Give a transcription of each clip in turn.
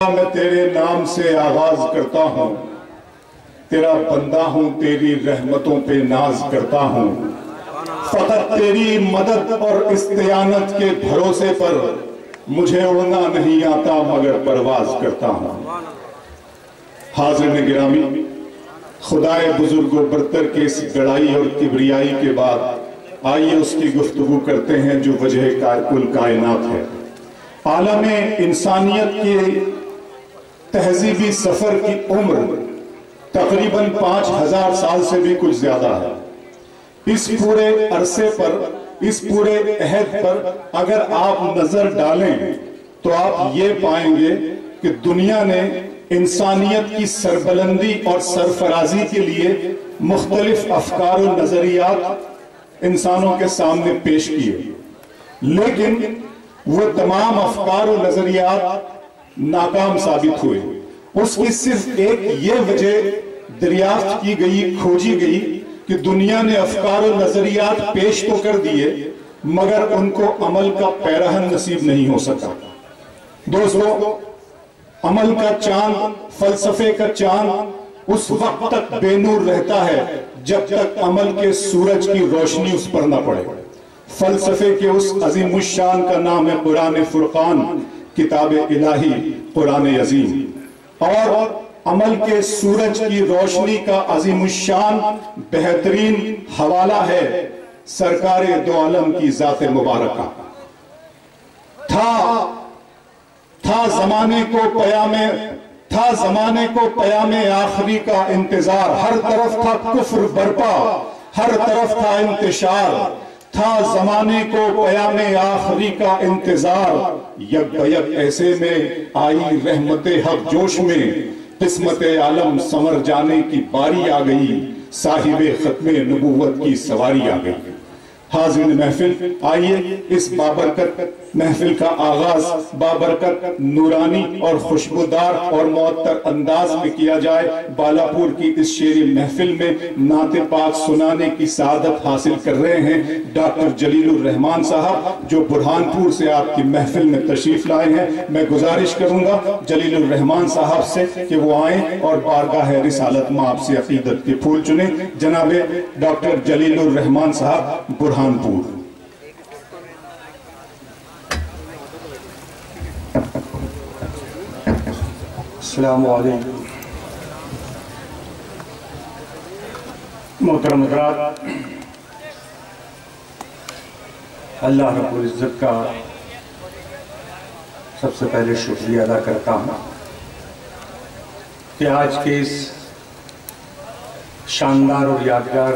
मैं तेरे नाम से आगाज करता हूँ, तेरा बंदा हूँ, तेरी रहमतों पे नाज करता हूँ। फकत तेरी मदद और इस्तियानत के भरोसे पर मुझे उड़ना नहीं आता मगर परवाज करता हूँ। हाज़िर गिरामी, खुदाए बुजुर्ग व बरतर के इस गड़ाई और किबरियाई के बाद आइए उसकी गुफ्तगू करते हैं जो वजह कुल कायनात है। आलम इंसानियत के तहजीबी सफर की उम्र तकरीबन 5000 साल से भी कुछ ज्यादा है। इस पूरे अरसे पर, इस पूरे अहद पर अगर आप नजर डालें तो आप ये पाएंगे कि दुनिया ने इंसानियत की सरबलंदी और सरफराजी के लिए मुख्तलिफ अफकार और नजरियात इंसानों के सामने पेश किए, लेकिन वो तमाम अफकार और नजरियात नाकाम साबित हुए। उसकी सिर्फ एक ये वजह दरियाफ्त की गई, खोजी गई कि दुनिया ने अफकार और नजरियात पेश तो कर दिए मगर उनको अमल का पैराहन नसीब नहीं हो सका। दोस्तों, अमल का चांद, फलसफे का चांद उस वक्त तक बेनूर रहता है जब तक अमल के सूरज की रोशनी उस पर न पड़े। फलसफे के उस अजीमुश्शान का नाम है कुरान फुरकान, किताब इलाही, कुरान अजीम। और अमल के सूरज की रोशनी का अजीमुश्शान बेहतरीन हवाला है सरकारे दो आलम की जाते मुबारका। था जमाने को पयामे आखिरी का इंतजार। हर तरफ था कुफ्र बरपा, हर तरफ था इंतशार। था जमाने को पयामे आखिरी का इंतजार। यक बयक ऐसे में आई रहमते हक जोश में, किस्मते आलम संवर जाने की बारी आ गई, साहिबे खत्मे नबूवत की सवारी आ गई। हाज़िर महफिल, आइए इस बाबरकत महफिल का आगाज बाबरकत, नूरानी और खुशबूदार और मुअत्तर अंदाज में किया जाए। बालापुर की इस शेरी महफिल में नाते पाक सुनाने की सादत हासिल कर रहे हैं डॉक्टर जलीलुर रहमान साहब, जो बुरहानपुर से आपकी महफिल में तशरीफ लाए हैं। मैं गुजारिश करूंगा जलीलुर रहमान साहब से कि वो आए और बारगाह रिसालत में आपसे अकीदत के फूल चुने। जनाबे डॉक्टर जलीलुर रहमान साहब, बुरहानपुर। अस्सलामु अलैकुम। मोहतरम हज़रात, अल्लाह रब्बुल इज़्ज़त का सबसे पहले शुक्रिया अदा करता हूँ कि आज के इस शानदार और यादगार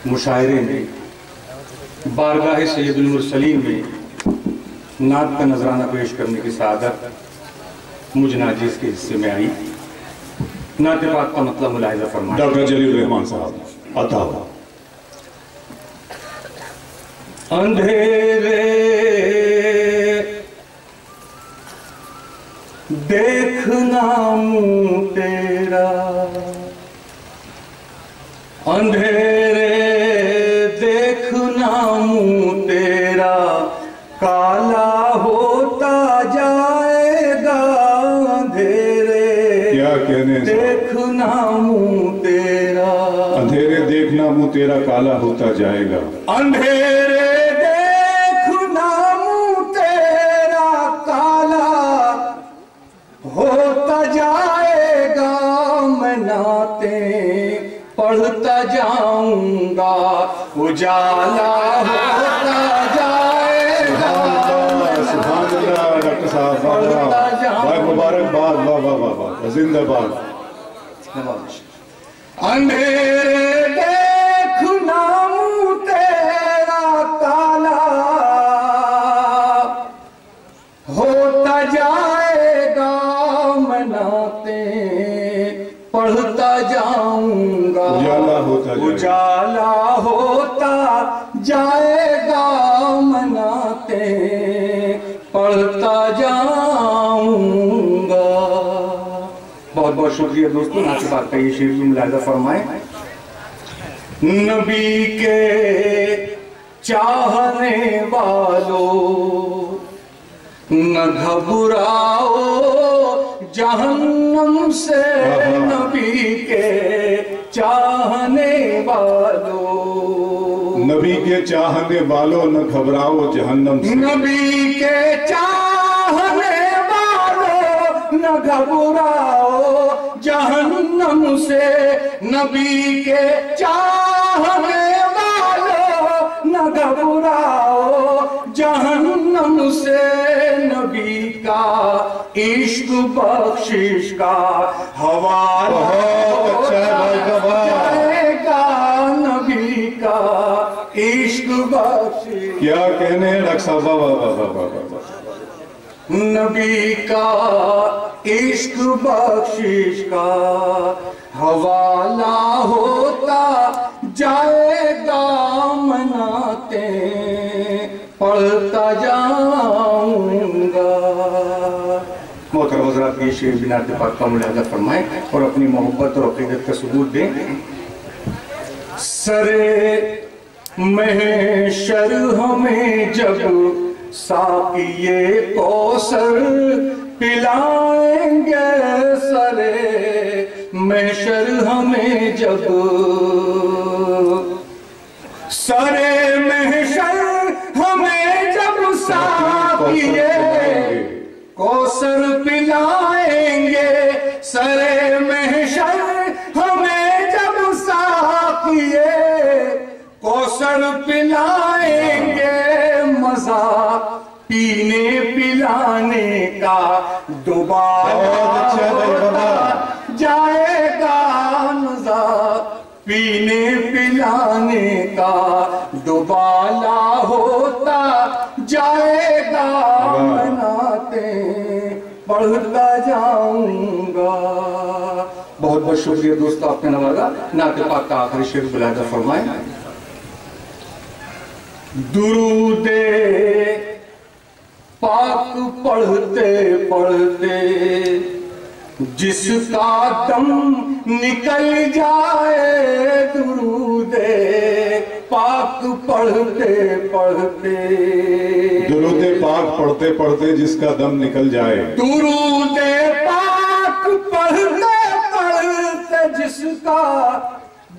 मुशायरे में बारगाह सैयदुल मुरसलीन में नात का नजराना पेश करने की सादत मुझ नाजिज़ के हिस्से में आई। नाते पाक का मतलब मुलाहिज़ा फरमाएं। डॉक्टर जलीलुर रहमान साहब, अता हुआ। अंधेरे देखना मुँह तेरा, अंधेरे देखना मुँह तेरा, काला होता जाएगा। अंधेरे क्या कहने, देखना मुँह तेरा, अंधेरे देखना मुँह तेरा काला होता जाएगा। अंधेरे देखना मुँह तेरा काला होता जाएगा। मैं नाते पढ़ता जाऊंगा, उजाला होता जाएगा। डॉक्टर साहब, मुबारकबाद, वाह वाह वाह वाह, जिंदाबाद। अंधेरे देखना मुँह तेरा काला होता जाएगा। मैं नाते पढ़ता जाऊंगा, उजाला होता जाएगा। मैं नाते पढ़ता जाऊंगा। बहुत बहुत शुक्रिया दोस्तों। नाते पाक का ये शेर भी मुलाहिज़ा फरमाएं। नबी के चाहने वालों न घबराओ जहन्नम से नबी के चाहने वालों, नबी के चाहने वालों न घबराओ जहन्नम से, नबी के चाहने वालों न घबराओ जहन्नम से, नबी के चाहने वालों न घबराओ जहन्नम से, नबी का इश्क बख्शिश का हवाला जाएगा, नबी का इश्क बख्शिश। क्या कहने रक्षा नबी का इश्क बख्शिश का हवाला होता जाएगा, मनाते पढ़ता जाऊंगा। मोहतरम हज़रात की शेर बिना पाक का मुलाहिजा फरमाएं और अपनी मोहब्बत और अक़ीदत का सबूत दें। सरे महशर हमें जब साक़िए कौसर पिलाएंगे, सरे महशर हमें जब, सरे महशर हमें जब साक़िए कौसर पिलाएंगे, सरे महशर हमें जब साक़िए कौसर पिलाएंगे, मजा पीने पिलाने का दोबारा जाएगा, मजा पीने पिलाने का दोबारा होता जाएगा, मनाते पढ़ता जाऊंगा। बहुत बहुत शुक्रिया दोस्तों, आपने नवाजा। नाते पाक का आखिरी शेर बुलादा फरमाए। दुरूदे पाक पढ़ते पढ़ते जिसका दम निकल जाए, दुरूदे पाक पढ़ते पढ़ते, दुरूदे पाक पढ़ते पढ़ते जिसका दम निकल जाए, दुरूदे पाक पढ़ते पढ़ते जिसका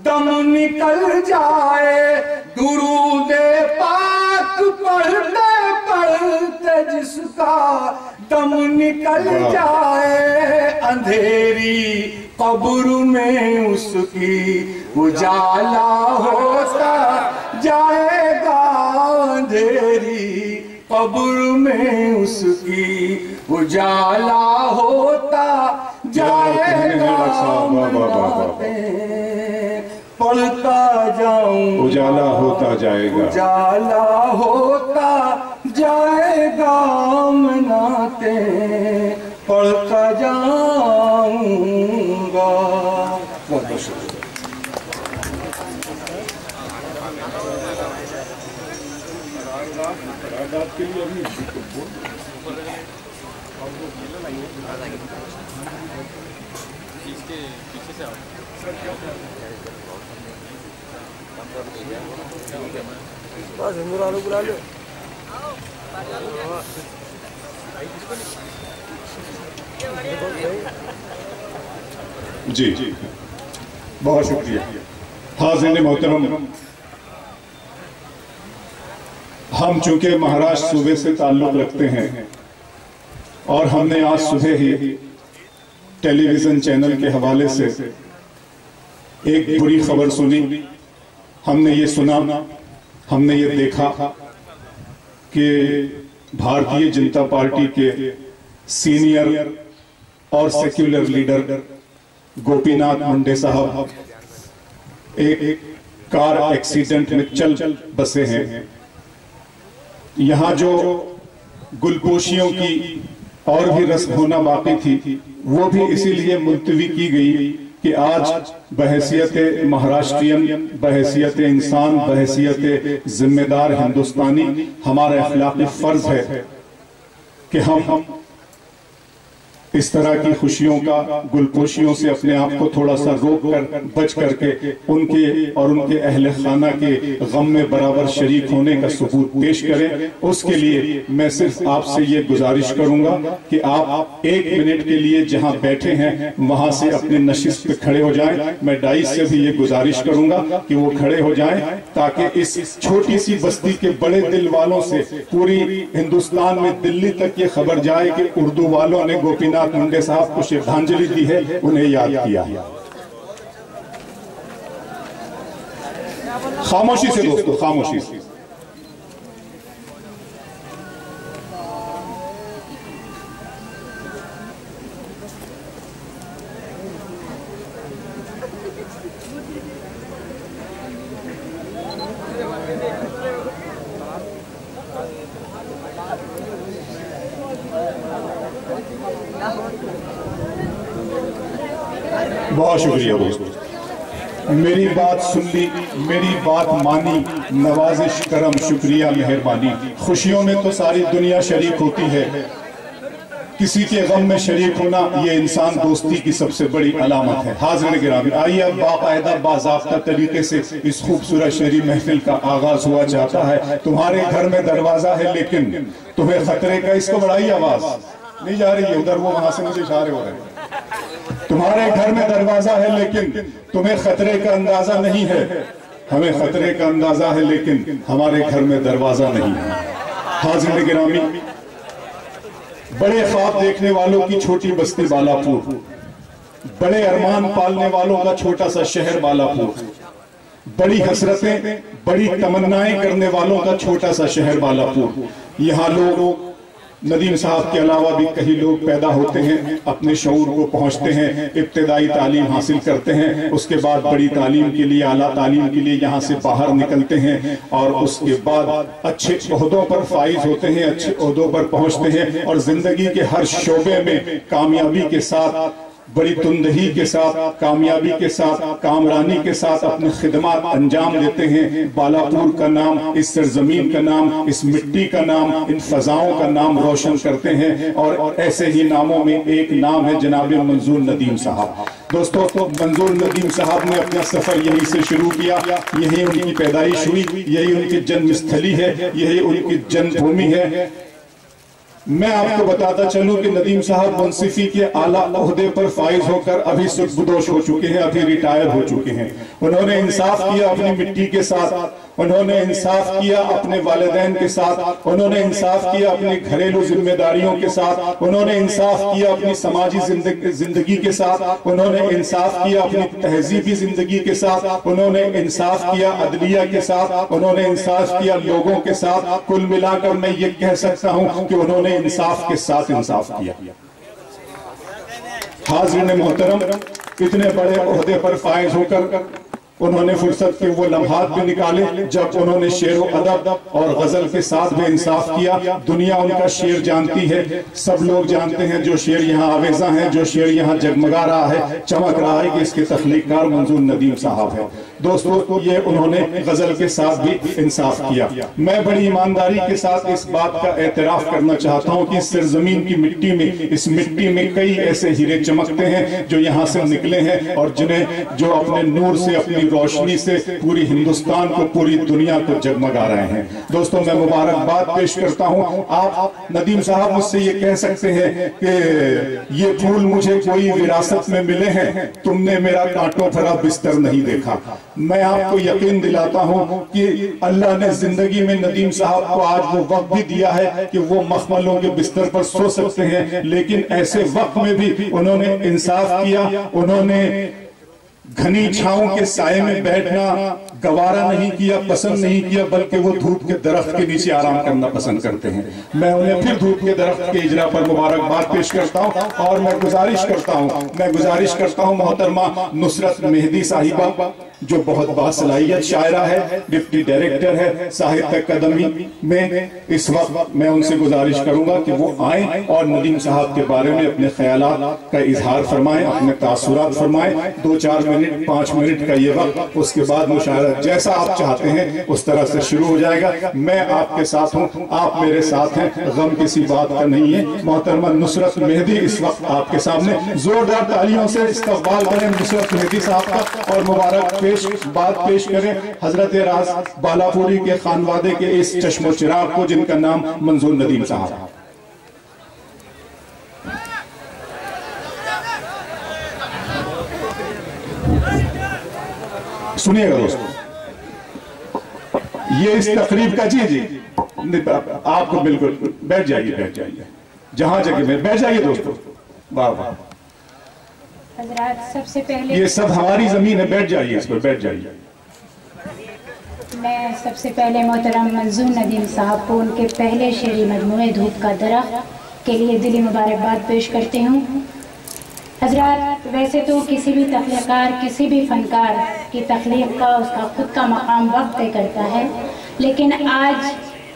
दम निकल जाए, दुरूदे पाक पढ़ते पढ़ते जिसका दम निकल जाए, अंधेरी कब्र में उसकी उजाला होता जाएगा, अंधेरी कब्र में उसकी उजाला होता जाएगा, पढ़ता जाऊं उजाला होता जाएगा, उजाला होता जाएगा, मनाते पढ़ता जाऊंगा। बहुत बहुत शुक्रिया। बस हिंदू आलू बुला लो। जी बहुत शुक्रिया। हाज़िर मोहतरम, हम चूंकि महाराष्ट्र सूबे से ताल्लुक़ रखते हैं और हमने आज सुबह ही टेलीविज़न चैनल के हवाले से एक बुरी खबर सुनी। हमने ये सुना, हमने ये देखा कि भारतीय जनता पार्टी के सीनियर और सेक्युलर लीडर गोपीनाथ मुंडे साहब एक कार एक्सीडेंट में चल बसे हैं। यहाँ जो गुलपोशियों की और भी रस्म होना बाकी थी, वो भी इसीलिए मुलतवी की गई कि आज बहैसियत महाराष्ट्रियन, बहैसियत इंसान, बहैसियत जिम्मेदार हिंदुस्तानी हमारा अखलाकी फर्ज है कि हम इस तरह की खुशियों का गुलपोशियों से अपने आप को थोड़ा सा रोक कर बच करके उनके और उनके अहले खाना के गम में बराबर शरीक होने का सबूत पेश करें। उसके लिए मैं सिर्फ आपसे ये गुजारिश करूंगा कि आप 1 मिनट के लिए जहां बैठे हैं वहां से अपने नशिस्त पे खड़े हो जाएं। मैं डाइस से भी ये गुजारिश करूंगा कि वो खड़े हो जाएं ताकि इस छोटी सी बस्ती के बड़े दिल वालों से पूरी हिंदुस्तान में दिल्ली तक ये खबर जाए कि उर्दू वालों ने गोपीनाथ मुंडे साहब को श्रद्धांजलि दी है, उन्हें याद किया। खामोशी से दोस्तों, खामोशी से। बहुत शुक्रिया दोस्तों, मेरी बात सुन ली, मेरी बात मानी, नवाजिश करम शुक्रिया मेहरबानी। खुशियों में तो सारी दुनिया शरीक होती है, किसी के गम में शरीक होना ये इंसान दोस्ती की सबसे बड़ी अलामत है। हाज़िर गिरामी, आइए अब बाकायदा बाज़ाब्ता तरीके से इस खूबसूरत शहरी महफिल का आगाज हुआ चाहता है। तुम्हारे घर में दरवाजा है लेकिन तुम्हें खतरे का, इसको बढ़ाई आवाज नहीं जा रही है उधर, वो वहां से मुझे इशारे हो रहे हैं। तुम्हारे घर में दरवाजा है लेकिन तुम्हें खतरे का अंदाजा नहीं है। हमें खतरे का अंदाजा है लेकिन हमारे घर में दरवाजा नहीं है। हाज़िर गिरामी, बड़े ख्वाब देखने वालों की छोटी बस्ती बालापुर, बड़े अरमान पालने वालों का छोटा सा शहर बालापुर, बड़ी हसरतें बड़ी तमन्नाएं करने वालों का छोटा सा शहर बालापुर। यहाँ लोग नदीम साहब के अलावा भी कई लोग पैदा होते हैं, अपने शऊर को पहुंचते हैं, इब्तिदाई तालीम हासिल करते हैं, उसके बाद बड़ी तालीम के लिए, आला तालीम के लिए यहाँ से बाहर निकलते हैं और उसके बाद अच्छे ओहदों पर फाइज होते हैं, अच्छे ओहदों पर पहुंचते हैं और जिंदगी के हर शोबे में कामयाबी के साथ, बड़ी तुंदही के साथ, कामयाबी के साथ, कामरानी के साथ अपनी खिदमत अंजाम देते हैं। बालापुर का नाम, इस सरजमीन का नाम, इस मिट्टी का नाम, इन फजाओं का नाम रोशन करते हैं और ऐसे ही नामों में एक नाम है जनाब मंजूर नदीम साहब। दोस्तों, तो मंजूर नदीम साहब ने अपना सफर यहीं से शुरू किया, यही उनकी पैदाइश हुई, यही उनकी जन्मस्थली है, यही उनकी जन्मभूमि है। मैं आपको बताता चलूं कि नदीम साहब मुंसिफी के आला ओहदे पर फाइज होकर अभी सुखबदोश हो चुके हैं, अभी रिटायर हो चुके हैं। उन्होंने इंसाफ किया अपनी मिट्टी के साथ, उन्होंने इंसाफ किया अपने वालिदैन के साथ, उन्होंने इंसाफ किया अपनी घरेलू जिम्मेदारियों के साथ, उन्होंने इंसाफ किया अपनी समाजी जिंदगी के साथ, उन्होंने इंसाफ किया अपनी तहजीबी जिंदगी के साथ, उन्होंने इंसाफ किया अदलिया के साथ, उन्होंने इंसाफ किया लोगों के साथ। कुल मिलाकर मैं ये कह सकता हूं कि उन्होंने इंसाफ के साथ इंसाफ किया। हाज़िर मोहतरम, इतने बड़े ओहदे पर फाइज होकर उन्होंने फुर्सत के वो लम्हात भी निकाले जब उन्होंने शेर अदब और गजल के साथ भी इंसाफ किया। दुनिया उनका शेर जानती है, सब लोग जानते हैं जो शेर यहाँ आवेजा है, जो शेर यहाँ जगमगा रहा है, चमक रहा है कि इसके तख्लीकार मंजूर नदीम साहब है। दोस्तों, ये उन्होंने गजल के साथ भी इंसाफ किया। मैं बड़ी ईमानदारी के साथ इस बात का एतराफ करना चाहता हूँ कि इस सरजमीन की मिट्टी में, इस मिट्टी में कई ऐसे हीरे चमकते हैं जो यहाँ से निकले हैं और जिन्हें, जो अपने नूर से, अपनी रोशनी से पूरी हिंदुस्तान को, पूरी दुनिया को जगमगा रहे हैं। दोस्तों, मैं मुबारकबाद पेश करता हूँ। आप नदीम साहब मुझसे ये कह सकते हैं कि ये फूल मुझे कोई विरासत में मिले हैं, तुमने मेरा कांटों भरा बिस्तर नहीं देखा। मैं आपको यकीन दिलाता हूं कि अल्लाह ने जिंदगी में नदीम साहब को आज वो वक्त भी दिया है कि वो मखमलों के बिस्तर पर सो सकते हैं, लेकिन ऐसे वक्त में भी उन्होंने इंसाफ किया। उन्होंने घनी छांव के साये में बैठना गवारा नहीं किया, पसंद नहीं किया, बल्कि वो धूप के दरख्त के नीचे आराम करना पसंद करते हैं। मैं उन्हें फिर धूप के दरख्त के इजरा पर मुबारकबाद पेश करता हूं और मैं गुजारिश करता हूं मोहतरमा नुसरत मेहदी साहिबा, जो बहुत बासलाहियत शायरा है, डिप्टी डायरेक्टर है साहित्य अकादमी में, इस वक्त मैं उनसे गुजारिश करूंगा कि वो आए और नदीम साहब के बारे में अपने ख्यालात का इजहार फरमाएं, अपने तासुरात फरमाएं। 2-4 मिनट 5 मिनट का ये वक्त, उसके बाद मुशायरा जैसा आप चाहते हैं उस तरह से शुरू हो जाएगा। मैं आपके साथ हूँ, आप मेरे साथ हैं, गम किसी बात का नहीं है। मोहतरमा नुसरत मेहदी इस वक्त आपके सामने, जोरदार तालियों से इस्तकबाल करें नुसरत मेहदी साहब का और मुबारक बात पेश करें हजरत राज बालापुरी के खानवादे के इस चश्मो चिराग को, जिनका नाम मंजूर नदीम साहब। सुनिएगा दोस्तों, ये इस तकरीब का जी आपको बिल्कुल बैठ जाइए जहां जगह में बैठ जाइए दोस्तों। वाह वाह, हज़रात सबसे पहले ये सब हमारी जमीन है, बैठ जाइए, इस पर बैठ जाइए। मैं सबसे पहले मोहतरम मंजूर नदीम साहब को उनके पहले शेरी मजमूए धूप का दरख्त के लिए दिली मुबारकबाद पेश करती हूँ। हज़रात, वैसे तो किसी भी तख्लीकार, किसी भी फ़नकार की तख्लीक का उसका खुद का मकाम वक्त तय करता है, लेकिन आज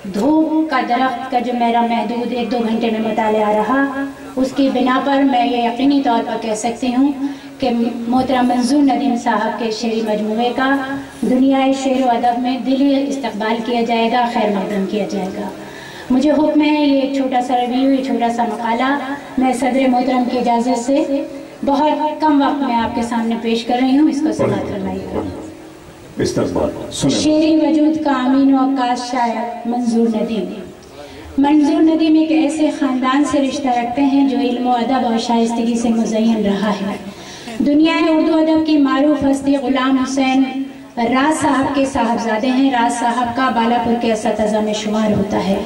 धूप का दरख्त का जो मेरा महदूद 1-2 घंटे में मुताला रहा, उसकी बिना पर मैं ये यकीनी तौर पर कह सकती हूँ कि मोहतरम मंजूर नदीम साहब के शेरी मजमूए का दुनियाई शेर व अदब में दिली इस्तकबाल किया जाएगा, खैर मकदम किया जाएगा। मुझे हुक्म है ये छोटा सा रिव्यू, ये छोटा सा मकाला मैं सदर मोहतरम की इजाज़त से बहुत कम वक्त में आपके सामने पेश कर रही हूँ, इसको समाअत फरमाइएगा। शेरी वजूद का अमीन व अक्कास शायर मंजूर नदीम। मंजूर नदीम एक ऐसे ख़ानदान से रिश्ता रखते हैं जो इल्म व अदब और शाइस्तगी से मुज़य्यन रहा है। दुनिया में उर्दू अदब की मारूफ हस्ती गुलाम हुसैन राज साहब के साहबजादे हैं। राज साहब का बालापुर के असतज़ा में शुमार होता है।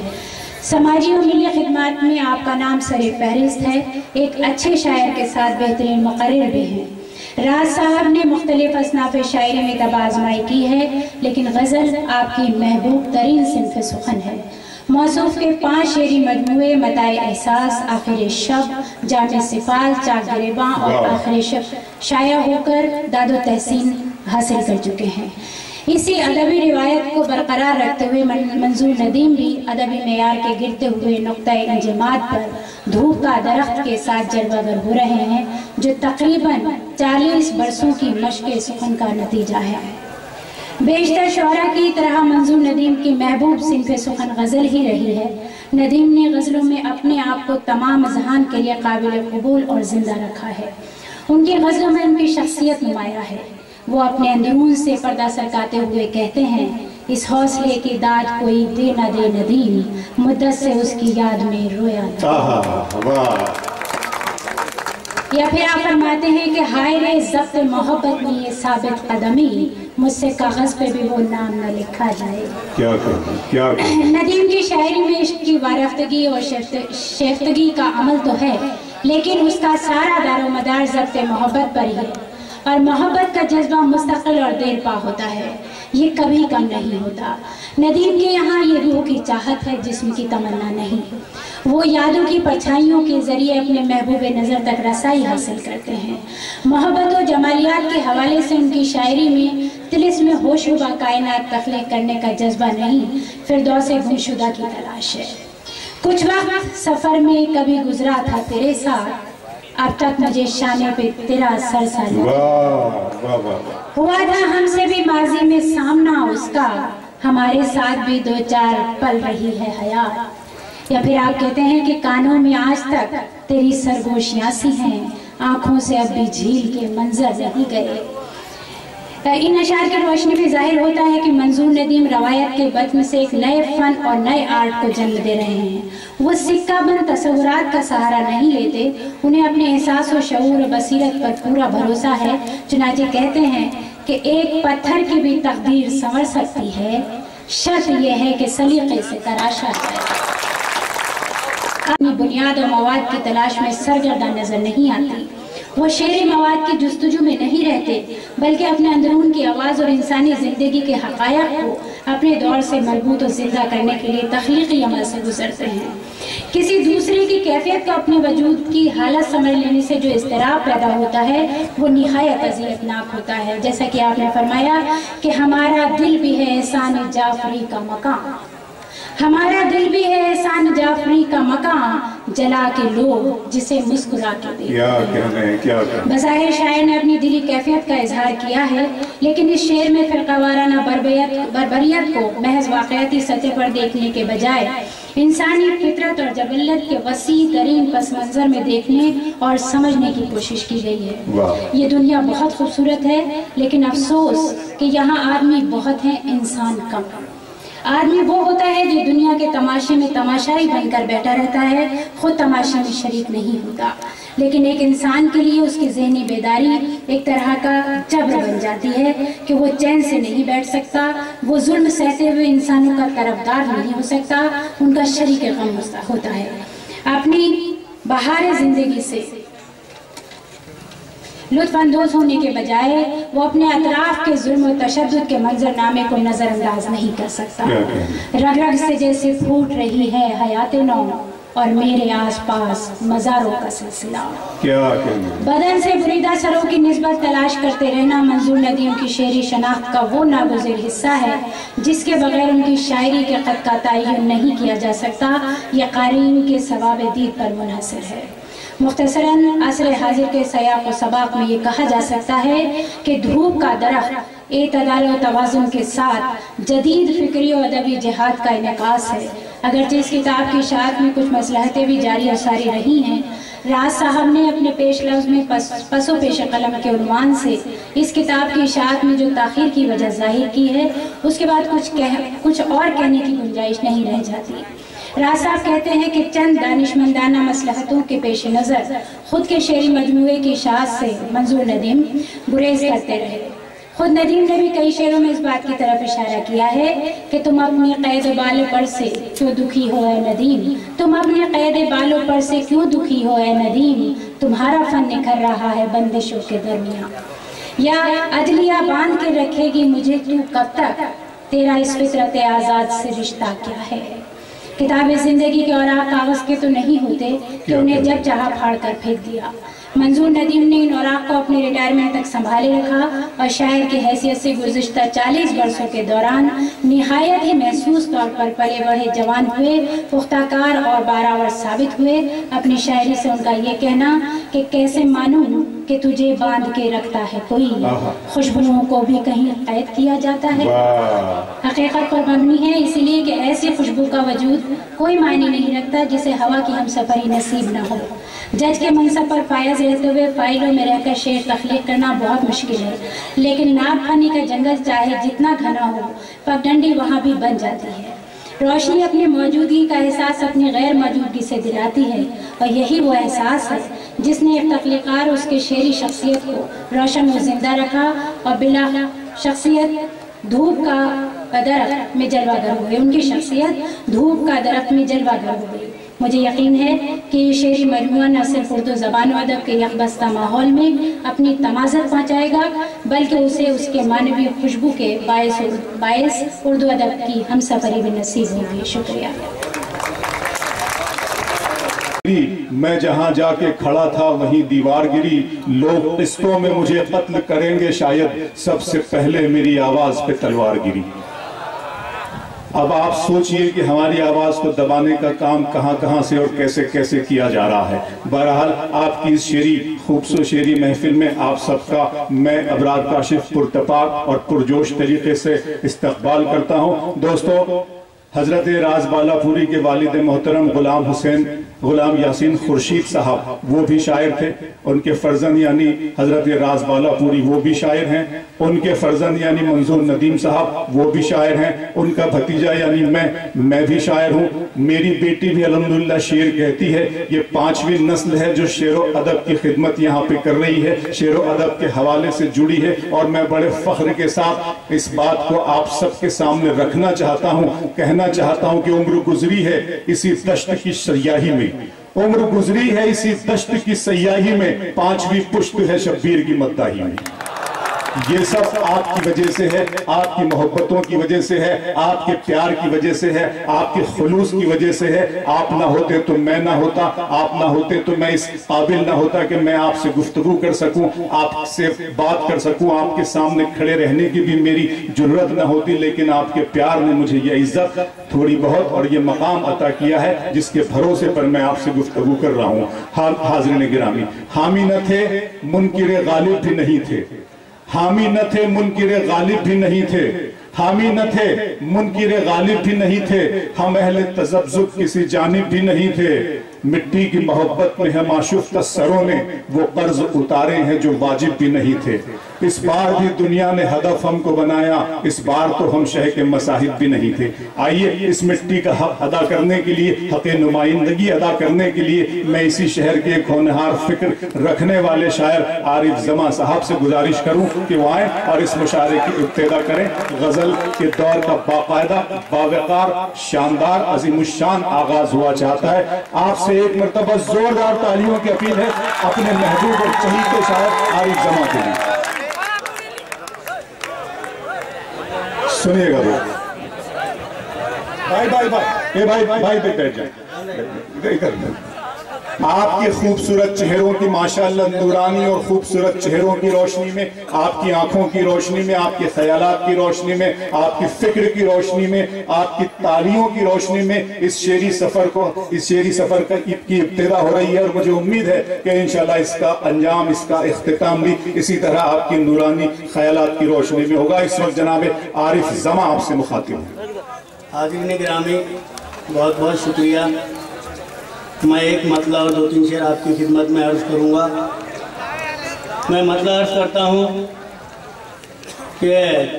समाजी और मिली खिदमत में आपका नाम सरे फहरिस्त है। एक अच्छे शायर के साथ बेहतरीन मुक़र्रिर भी हैं। राज साहब ने मुख्तलिफ असनाफ़ शायरी में तबाज़माई की है, लेकिन गज़ल आपकी महबूब तरीन सिन्फ़ सुखन है। मौसूफ़ के 5 शेरी मजमूए मताए एहसास, आखिर शब, जामे सिफ़ात, चाक गिरेबां और आखिर शब शाया होकर दादो तहसीन हासिल कर चुके हैं। इसी अदबी रिवायत को बरकरार रखते हुए मंजूर नदीम भी अदबी मेयार के गिरते हुए नुक्ताए इंजमात पर धूप का दरख्त के साथ जलवागर हो रहे हैं, जो तकरीबन 40 बरसों की मशक़ सुखन का नतीजा है। बेशतर शोरा की तरह मंजूर नदीम की महबूब सिन्फ़ सुखन गज़ल ही रही है। नदीम ने गज़लों में अपने आप को तमाम जहान के लिए काबिल कबूल और ज़िंदा रखा है। उनकी गज़लों में उनकी शख्सियत नुमाया है। वो अपने अंदरून से पर्दा सरकाते हुए कहते हैं, इस हौसले की दाद कोई दे न दे नदीम, मुद्दत से उसकी याद में रोया। या फिर आप फरमाते हैं कि हाय रे ज़ब्त मोहब्बत में ये साबित कदमी, मुझसे कागज पे भी वो नाम न लिखा जाए। क्या नदीम की शायरी में इश्क की वारफ्तगी और शेफ्तगी का अमल तो है, लेकिन उसका सारा दारोमदार ज़ब्त मोहब्बत पर ही है। और मोहब्बत का जज्बा मुस्तकिल और देर पा होता है, ये कभी कम नहीं होता। नदीम के यहाँ ये रूह की चाहत है, जिस्म की तमन्ना नहीं। वो यादों की परछाइयों के जरिए अपने महबूब नज़र तक रसाई हासिल करते हैं। मोहब्बत और जमालियात के हवाले से उनकी शायरी में तिलिस्म होशरुबा कायनात तख्लीक करने का जज्बा नहीं, फिरदौसे गुमशुदा की तलाश है। कुछ वक्त सफ़र में कभी गुजरा था तेरे साथ, अब तक मुझे शाने पे तेरा सर सा हुआ था। हमसे भी माजी में सामना उसका, हमारे साथ भी 2-4 पल रही है हयात। या फिर आप कहते हैं कि कानों में आज तक तेरी सरगोशियां सी हैं, आंखों से अब भी झील के मंजर नहीं गए। इन अशार की रोशनी में जाहिर होता है कि मंजूर नदीम रवायत के बत्न से एक नए फन और नए आर्ट को जन्म दे रहे हैं। वो सिक्का बंद तस्वुरात का सहारा नहीं लेते, उन्हें अपने एहसास और शऊर और बसीरत पर पूरा भरोसा है। चुनाचे कहते हैं कि एक पत्थर की भी तकदीर संवर सकती है, शर्त यह है कि सलीके से तराशा जाए। अपनी बुनियाद और मवाद की तलाश में सरगर्दा नजर नहीं आती। वो शेर मवाद की जुस्तजू में नहीं रहते, बल्कि अपने अंदरून की आवाज़ और इंसानी ज़िंदगी के हक़ायक़ को अपने दौर से मजबूत और ज़िंदा करने के लिए तख्लीक़ी अमल से गुजरते हैं। किसी दूसरे की कैफियत को अपने वजूद की हालत समझ लेने से जो इज़्तिराब पैदा होता है, वो निहायत अज़ियतनाक होता है। जैसा कि आपने फरमाया कि हमारा दिल भी है एहसान जाफरी का मकाम। हमारा दिल भी है एहसान जाफरी का मकान, जला के लोग जिसे मुस्कुरा के दे। क्या कहने बज़ाहिर शायर ने अपनी दिली कैफियत का इजहार किया है, लेकिन इस शेर में फिरकावाराना बर्बरियत को महज वाक़याती सतह पर देखने के बजाय इंसानी फितरत और जबल्लत के वसी तरीन पस मंजर में देखने और समझने की कोशिश की गई है। ये दुनिया बहुत खूबसूरत है, लेकिन अफसोस कि यहाँ आदमी बहुत हैं, इंसान कम। आदमी वो होता है जो दुनिया के तमाशे में तमाशाई बनकर बैठा रहता है, खुद तमाशे में शरीक नहीं होता। लेकिन एक इंसान के लिए उसकी ज़हनी बेदारी एक तरह का जबर बन जाती है कि वो चैन से नहीं बैठ सकता, वो जुल्म सहते हुए इंसानों का तरफदार नहीं हो सकता, उनका शरीक गम होता है। अपनी बहार ज़िंदगी से लुत्फ़अंदोज़ होने के बजाय वो अपने अतराफ के जुल्म और तशद्दुद के मंजरनामे को नज़रअंदाज नहीं कर सकता। रग रग से जैसे फूट रही है हयाते नौ और मेरे आसपास मज़ारों का सिलसिला। बदन से बुरीदा सरों की निस्बत तलाश करते रहना मंजूर नदियों की शेरी शनाख्त का वो नागुज़िर हिस्सा है जिसके बगैर उनकी शायरी के ख़त का तयन नहीं किया जा सकता। यह क़ारीन के सवाब दीद पर मुनहसर है। मुख्तसरन असर हाजिर के सयाक़ व सबाक़ में ये कहा जा सकता है कि धूप का दरख्त एतदाल व तवाज़ुन के साथ जदीद फ़िक्री और अदबी जिहाद का इनकास है। अगरचे इस किताब की इशाअत में कुछ मसलहतें भी जारी और सारी रही हैं, राज साहब ने अपने पेश लफ्ज़ में पसो पेश कलम के उन्वान से इस किताब की इशाअत में जो ताख़ीर की वजह ज़ाहिर की है, उसके बाद कुछ और कहने की गुंजाइश नहीं रह जाती। राज साहब कहते हैं कि चंद दानिशमंदाना मसलहतों के पेश नज़र खुद के शेरी मजमूए की इशाअत से मंजूर नदीम गुरेज करते रहे। खुद नदीम ने भी कई शेरों में इस बात की तरफ इशारा किया है कि तुम अपने कैद बालों पर से क्यों दुखी हो ऐ नदीम, तुम अपने कैद बालों पर से क्यों दुखी हो ऐ नदीम, तुम्हारा फन निखर रहा है बंदिशों के दरमियाँ। या अदलिया बांध के रखेगी मुझे तू कब तक, तेरा इस फितरत आज़ाद से रिश्ता क्या है। किताबें जिंदगी के और कागज के तो नहीं होते कि उन्हें जब चाहा फाड़ कर फेंक दिया। मंजूर नदीम ने इन औराक को अपने रिटायरमेंट तक संभाले रखा और शायर की हैसियत से गुज़िश्ता 40 वर्षों के दौरान निहायत ही महसूस तौर पर पले बढ़े जवान हुए, पुख्ताकार और बारावर साबित हुए। अपनी शायरी से उनका ये कहना कि कैसे मानूं कि तुझे बांध के रखता है कोई, खुशबुओं को भी कहीं कैद किया जाता है। हकीकत पर मबनी है, इसलिए कि ऐसी खुशबू का वजूद कोई मायने नहीं रखता जिसे हवा की हमसफरी नसीब न हो। जज के मनसब पर फायज रहते हुए फाइलों में रहकर शेर तख्लीक करना बहुत मुश्किल है, लेकिन नागफनी का जंगल चाहे जितना घना हो, पगडंडी वहाँ भी बन जाती है। रोशनी अपनी मौजूदगी का एहसास अपनी गैर मौजूदगी से दिलाती है, और यही वो एहसास है जिसने एक तख्लीकार उसके शेरी शख्सियत को रोशन व जिंदा रखा और बिला शख्सियत धूप का दरख्त में जलवागर हो गई। उनकी शख्सियत धूप का दरख्त में जलवागर हो गई। मुझे यकीन है कि ये शेरी मजमूआ न सिर्फ उर्दू ज़बान व अदब के यकबस्ता माहौल में अपनी तमाज़त पहुँचाएगा, बल्कि उसे उसके मानवी खुशबू के बायस उर्दू अदब की हमसफरी भी नसीब होगी। शुक्रिया। मैं जहां जाके खड़ा था वहीं दीवार गिरी, लोग किस्तों में मुझे कत्ल करेंगे शायद, सबसे पहले मेरी आवाज पे तलवार गिरी। अब आप सोचिए कि हमारी आवाज को दबाने का काम कहां से और कैसे कैसे किया जा रहा है। बहरहाल आपकी इस शेरी खूबसूरत शेरी महफिल में आप सबका मैं अबरार काशिफ पुरतपाक और पुरजोश तरीके से इस्तकबाल करता हूं। दोस्तों, हजरत राज बालापुरी के वालिद मोहतरम गुलाम यासीन खुर्शीद साहब वो भी शायर थे। उनके फर्जंद यानी हजरत राज बालापुरी वो भी शायर हैं। उनके फर्जंद यानी मंजूर नदीम साहब वो भी शायर हैं। उनका भतीजा यानी मैं भी शायर हूँ। मेरी बेटी भी अल्हम्दुलिल्लाह शेर कहती है। ये 5वीं नस्ल है जो शेर व अदब की खिदमत यहाँ पे कर रही है, शेर व अदब के हवाले से जुड़ी है। और मैं बड़े फख्र के साथ इस बात को आप सबके सामने रखना चाहता हूँ, कहना चाहता हूँ कि उम्र गुजरी है इसी दश्त की सयाही में, उम्र गुजरी है इसी दश्त की सयाही में, 5वीं पुश्त है शब्बीर की मद्दाही में। ये सब आपकी वजह से है, आपकी मोहब्बतों की वजह से है, आपके प्यार की वजह से है, आपके खुलूस की वजह से है। आप ना होते तो मैं ना होता, आप ना होते तो मैं इस काबिल ना होता कि मैं आपसे गुफ्तगू कर सकूं, आपसे बात कर सकूं, आपके सामने खड़े रहने की भी मेरी जरूरत ना होती। लेकिन आपके प्यार ने मुझे ये इज्जत थोड़ी बहुत और ये मकाम अता किया है जिसके भरोसे पर मैं आपसे गुफ्तगू कर रहा हूँ। हाज़िरीन गिरामी, हामी न थे मुनकिर गालिब भी नहीं थे, हामी न थे मुनकिर गालिब भी नहीं थे, हामी न थे मुनकिर गालिब भी नहीं थे, हम अहले तज़ब्ज़ुब किसी जानिब भी नहीं थे। मिट्टी की मोहब्बत में है माशूफ़ सरों ने वो कर्ज उतारे हैं जो वाजिब भी नहीं थे। इस बार भी दुनिया ने हदफ हमको बनाया, इस बार तो हम शह के मसाहिब भी नहीं थे। आइए इस मिट्टी का हक अदा करने के लिए, हक़ नुमाइंदगी अदा करने के लिए मैं इसी शहर के एक होनहार फिक्र रखने वाले शायर आरिफ ज़मा साहब से गुजारिश करूं कि वो आए और इस मुशायरे की इब्तिदा करें। गजल के दौर का बाकायदा बावकार शानदार अज़ीमुश्शान आगाज हुआ चाहता है। आपसे एक मरतबा जोरदार तालियों की अपील है अपने महबूब और चहीते शायर आरिफ ज़मा के लिए। सुनिएगा भाई भाई भाई भाई भाई भाई बैठ जाए। आपके खूबसूरत चेहरों की माशाअल्लाह नूरानी और खूबसूरत चेहरों की रोशनी में, आपकी आंखों की रोशनी में, आपके ख्यालात की रोशनी में, आपकी फिक्र की रोशनी में, आपकी तालियों की रोशनी में इस शेरी सफर की इब्तिदा हो रही है। और मुझे उम्मीद है कि इंशाल्लाह इसका अंजाम, इसका इख्तिताम भी इसी तरह आपकी नूरानी ख्यालात की रोशनी में होगा। इस वक्त जनाब आरिफ ज़मा आपसे मुखातिब है। हाज़िरीन गिरामी, बहुत बहुत शुक्रिया। मैं एक मतला और 2-3 शेर आपकी खिदमत में अर्ज़ करूँगा। मैं मतला अर्ज़ करता हूँ कि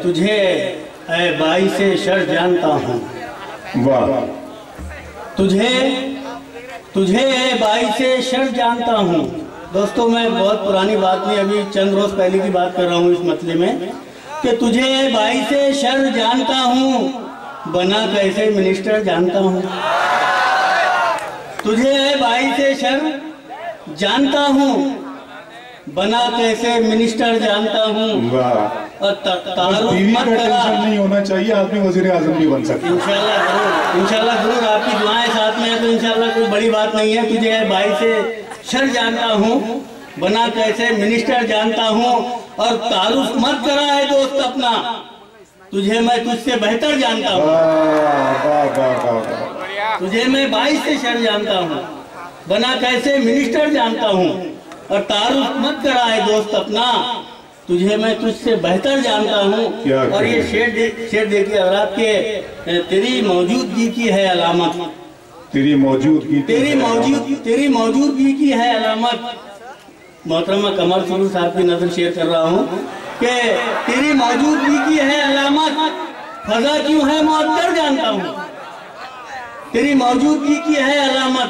तुझे ऐ बाई से शर जानता हूँ, वाह, तुझे ऐ बाई से शर जानता हूँ। दोस्तों, मैं बहुत पुरानी बात नहीं, अभी चंद रोज़ पहले की बात कर रहा हूँ इस मतले में कि तुझे ऐ बाई से शर जानता हूँ, बना कैसे मिनिस्टर जानता हूँ। तुझे भाई से शर जानता हूँ, बना कैसे मिनिस्टर जानता हूँ। और तारुफ मत करा, नहीं होना चाहिए, आदमी वज़ीर आज़म भी बन सकता है। इंशाल्लाह जरूर आपकी दुआएं साथ में है तो इंशाल्लाह कोई बड़ी बात नहीं है। तुझे भाई से शर जानता हूँ, बना कैसे मिनिस्टर जानता हूँ। और तारुफ मत करा है दोस्त अपना, तुझे मैं तुझसे बेहतर जानता हूँ। तुझे मैं 22 से शर जानता हूँ, बना कैसे मिनिस्टर जानता हूँ। और तारुफ मत कराए दोस्त अपना, तुझे मैं तुझसे बेहतर जानता हूँ। और ये शेर देखिए हज़रात के, तेरी मौजूदगी की है अलामत, तेरी मौजूदगी की है अलामत। मोहतरमा कमर सुरू साहब की नजर शेयर कर रहा हूँ कि तेरी मौजूदगी की है अलामत, फजा क्यों है मुअत्तर जानता हूँ। तेरी मौजूदगी की है अलामत,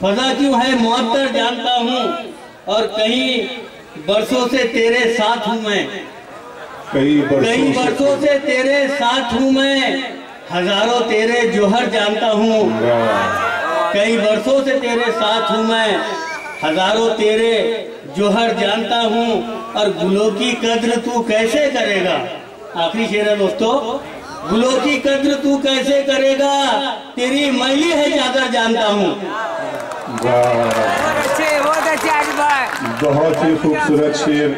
फजा क्यों है मुअत्तर जानता हूँ। और कई बरसों से तेरे साथ हूँ मैं, कई बरसों से तेरे साथ हूँ मैं, हजारों तेरे जोहर जानता हूँ। कई बरसों से तेरे साथ हूँ मैं, हजारों तेरे जोहर जानता हूँ। और गुलों की कद्र तू कैसे करेगा, आखिरी शेर है दोस्तों, गुलों की कद्र तू कैसे करेगा, तेरी मैली है चादर जानता हूँ। बहुत ही खूबसूरत शेर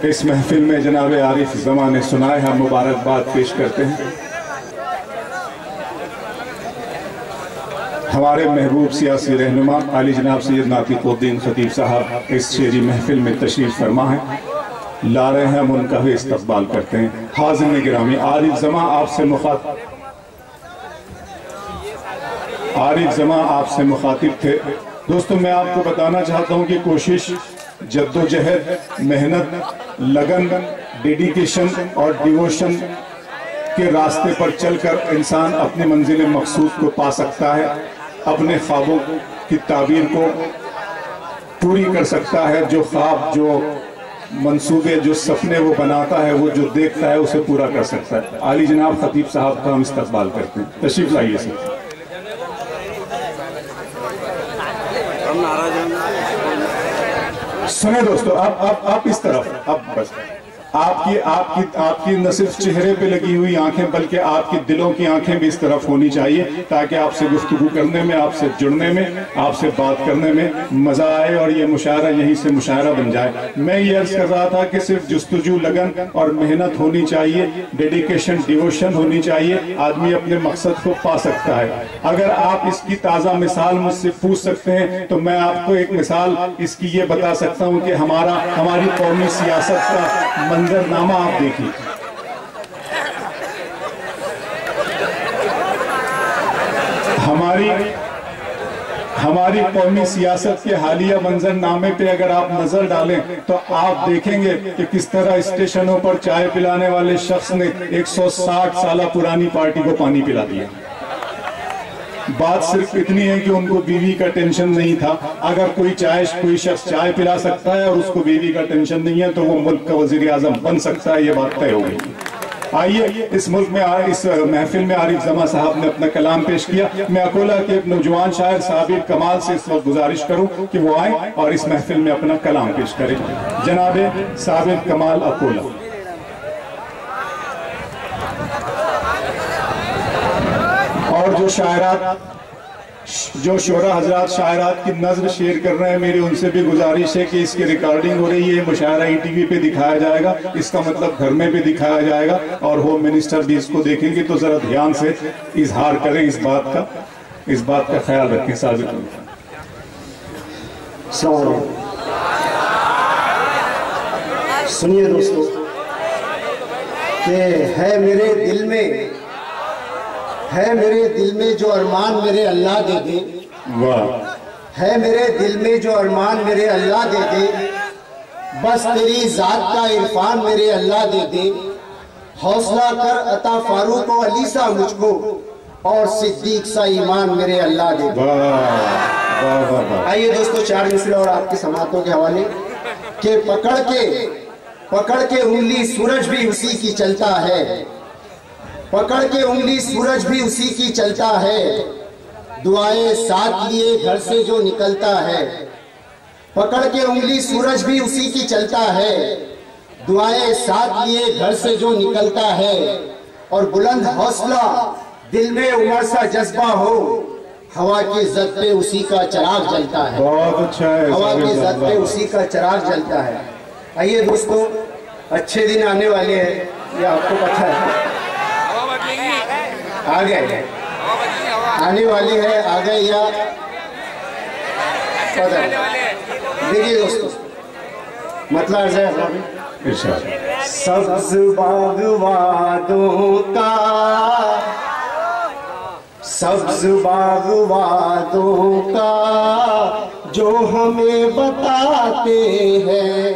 इस महफिल में जनाब आरिफ ज़मा ने सुनाए। हम मुबारकबाद पेश करते हैं हमारे महबूब सियासी रहनुमा आली जनाब सैयद नातिकुद्दीन खतीब साहब इस शेरी महफिल में तशरीफ फरमा है, ला रहे हैं, हम उनका भी इस्तकबाल करते हैं। हाज़िरीन गिरामी, आरिफ ज़मा आपसे मुखातिब थे। दोस्तों, मैं आपको बताना चाहता हूं कि कोशिश, जद्दोजहद, मेहनत, लगन, डेडिकेशन और डिवोशन के रास्ते पर चलकर इंसान अपनी मंजिल मकसूद को पा सकता है, अपने ख्वाबों की ताबीर को पूरी कर सकता है। जो ख्वाब, जो मंसूबे, जो सपने वो बनाता है, वो जो देखता है उसे पूरा कर सकता है। आली जनाब खतीब साहब का हम इस्तकबाल करते हैं। तशरीफ लाइए सर। सुने दोस्तों, आप इस तरफ, अब बस आपकी आपकी आपकी न सिर्फ चेहरे पे लगी हुई आंखें बल्कि आपकी दिलों की आंखें भी इस तरफ होनी चाहिए, ताकि आपसे गुफ्तगू करने में, आपसे जुड़ने में, आपसे बात करने में मजा आए और ये मुशायरा यहीं से मुशायरा बन जाए। मैं ये अर्ज कर रहा था कि सिर्फ जुस्तजू, लगन और मेहनत होनी चाहिए, डेडिकेशन, डिवोशन होनी चाहिए, आदमी अपने मकसद को पा सकता है। अगर आप इसकी ताज़ा मिसाल मुझसे पूछ सकते हैं तो मैं आपको एक मिसाल इसकी ये बता सकता हूँ कि हमारी कौमी सियासत का मंजरनामा आप देखिए। हमारी कौमी सियासत के हालिया मंजरनामे पे अगर आप नजर डालें तो आप देखेंगे कि किस तरह स्टेशनों पर चाय पिलाने वाले शख्स ने 160 साल पुरानी पार्टी को पानी पिला दिया। बात सिर्फ इतनी है कि उनको बीवी का टेंशन नहीं था। अगर कोई शख्स चाय पिला सकता है और उसको बीवी का टेंशन नहीं है तो वो मुल्क का वजीर आजम बन सकता है, ये बात तय हो गई। आइए इस मुल्क में इस महफिल में आरिफ जमा साहब ने अपना कलाम पेश किया। मैं अकोला के एक नौजवान शायर साबिर कमाल से इस वक्त गुजारिश करूं कि वो आए और इस महफिल में अपना कलाम पेश करें। जनाबे साबिर कमाल अकोला। और जो शोरा हजरात शायरात की नज़्र शेयर कर रहे हैं, मेरी उनसे भी गुजारिश है कि इसकी रिकॉर्डिंग हो रही है, मुशायरा ईटीवी पे दिखाया जाएगा, इसका मतलब घर में भी दिखाया जाएगा और होम मिनिस्टर भी इसको देखेंगे तो जरा ध्यान से इजहार करें, इस बात का ख्याल रखें। साबिर सुनिए दोस्तों कि है मेरे दिल में जो अरमान मेरे अल्लाह दे दे, वाह। है मेरे दिल में जो अरमान मेरे अल्लाह दे दे, बस तेरी जात का इरफान मेरे अल्लाह दे दे। हौसला कर अता फारूक और अली सा मुझको और सिद्दीक सा ईमान मेरे अल्लाह दे दे। आइए दोस्तों, 4 मिसरे और आपकी समातों के हवाले के पकड़ के उंगली सूरज भी उसी की चलता है, पकड़ के उंगली सूरज भी उसी की चलता है। दुआएं साथ लिए घर से जो निकलता है, पकड़ के उंगली सूरज भी उसी की चलता है। दुआएं साथ लिए घर से जो निकलता है। और बुलंद हौसला दिल में उमर सा जज्बा हो, हवा की इज्जत पे उसी का चिराग जलता है। बहुत अच्छा है। हवा की इज्जत पे उसी का चिराग जलता है। आइए दोस्तों, अच्छे दिन आने वाले हैं, ये आपको पता है, आ गए, आने वाली है, आ गए या पता है। देखिए दोस्तों, मतलब अर्ज़ है सब्ज़ बाग वादों का, सब्ज़ बाग वादों का जो हमें बताते हैं,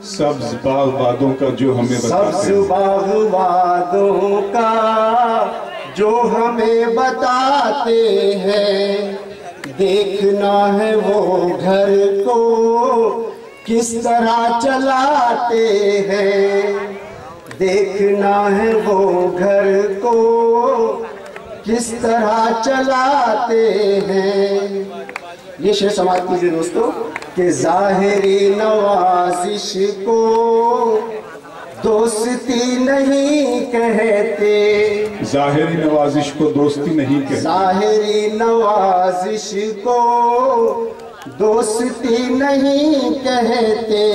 सब्ज़ बाग वादों का जो हमें बताते हैं, सब्ज़ बाग वादों का जो हमें बताते हैं। देखना है वो घर को किस तरह चलाते हैं, देखना है वो घर को किस तरह चलाते हैं। ये शेर समाप्त कीजिए दोस्तों कि ज़ाहिरी नवाजिश को दोस्ती नहीं कहते, ज़ाहिरी नवाजिश को दोस्ती नहीं कहते, ज़ाहिरी नवाजिश को दोस्ती नहीं कहते।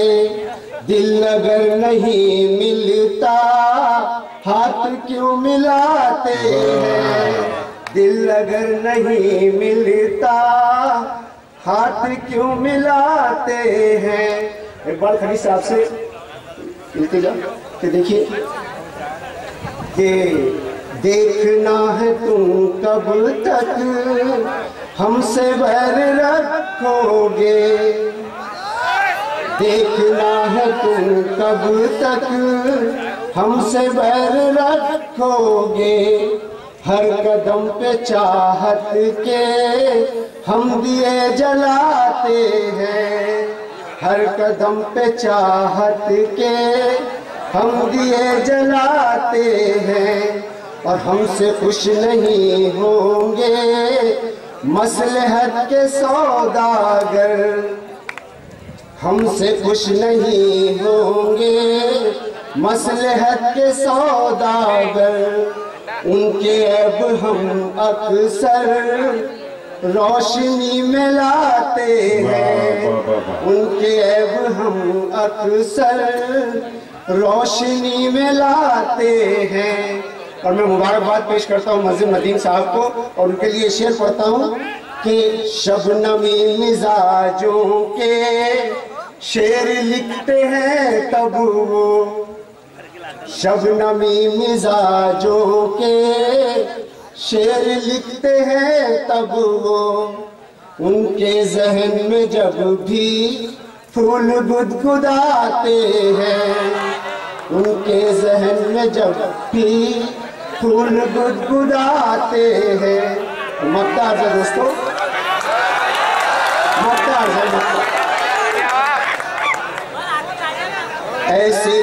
दिल अगर नहीं मिलता हाथ क्यों मिलाते हैं, दिल अगर नहीं मिलता हाथ क्यों मिलाते हैं। एक बार खलील साहब से इल्तिजा कि देखिए कि देखना है तुम कब तक हमसे बैर रखोगे, देखना है तुम कब तक हमसे बैर रखोगे। हर कदम पे चाहत के हम दिए जलाते हैं, हर कदम पे चाहत के हम दिए जलाते हैं। और हमसे खुश नहीं होंगे मसलहत के सौदागर, हमसे खुश नहीं होंगे मसलहत के सौदागर, उनके ऐब हम अक्सर रोशनी में लाते हैं, उनके ऐब हम अक्सर रोशनी में लाते हैं। और मैं मुबारकबाद पेश करता हूँ मस्जिद नदीम साहब को और उनके लिए शेर पढ़ता हूँ कि शबनमी मिजाजों के शेर लिखते हैं तब वो, शबनमी मिजाजों के शेर लिखते हैं तब वो, उनके जहन में जब भी फूल गुदगुदाते हैं, उनके जहन में जब भी फूल गुदगुदाते हैं। मक्तार है दोस्तों, मक्तार है। ऐसे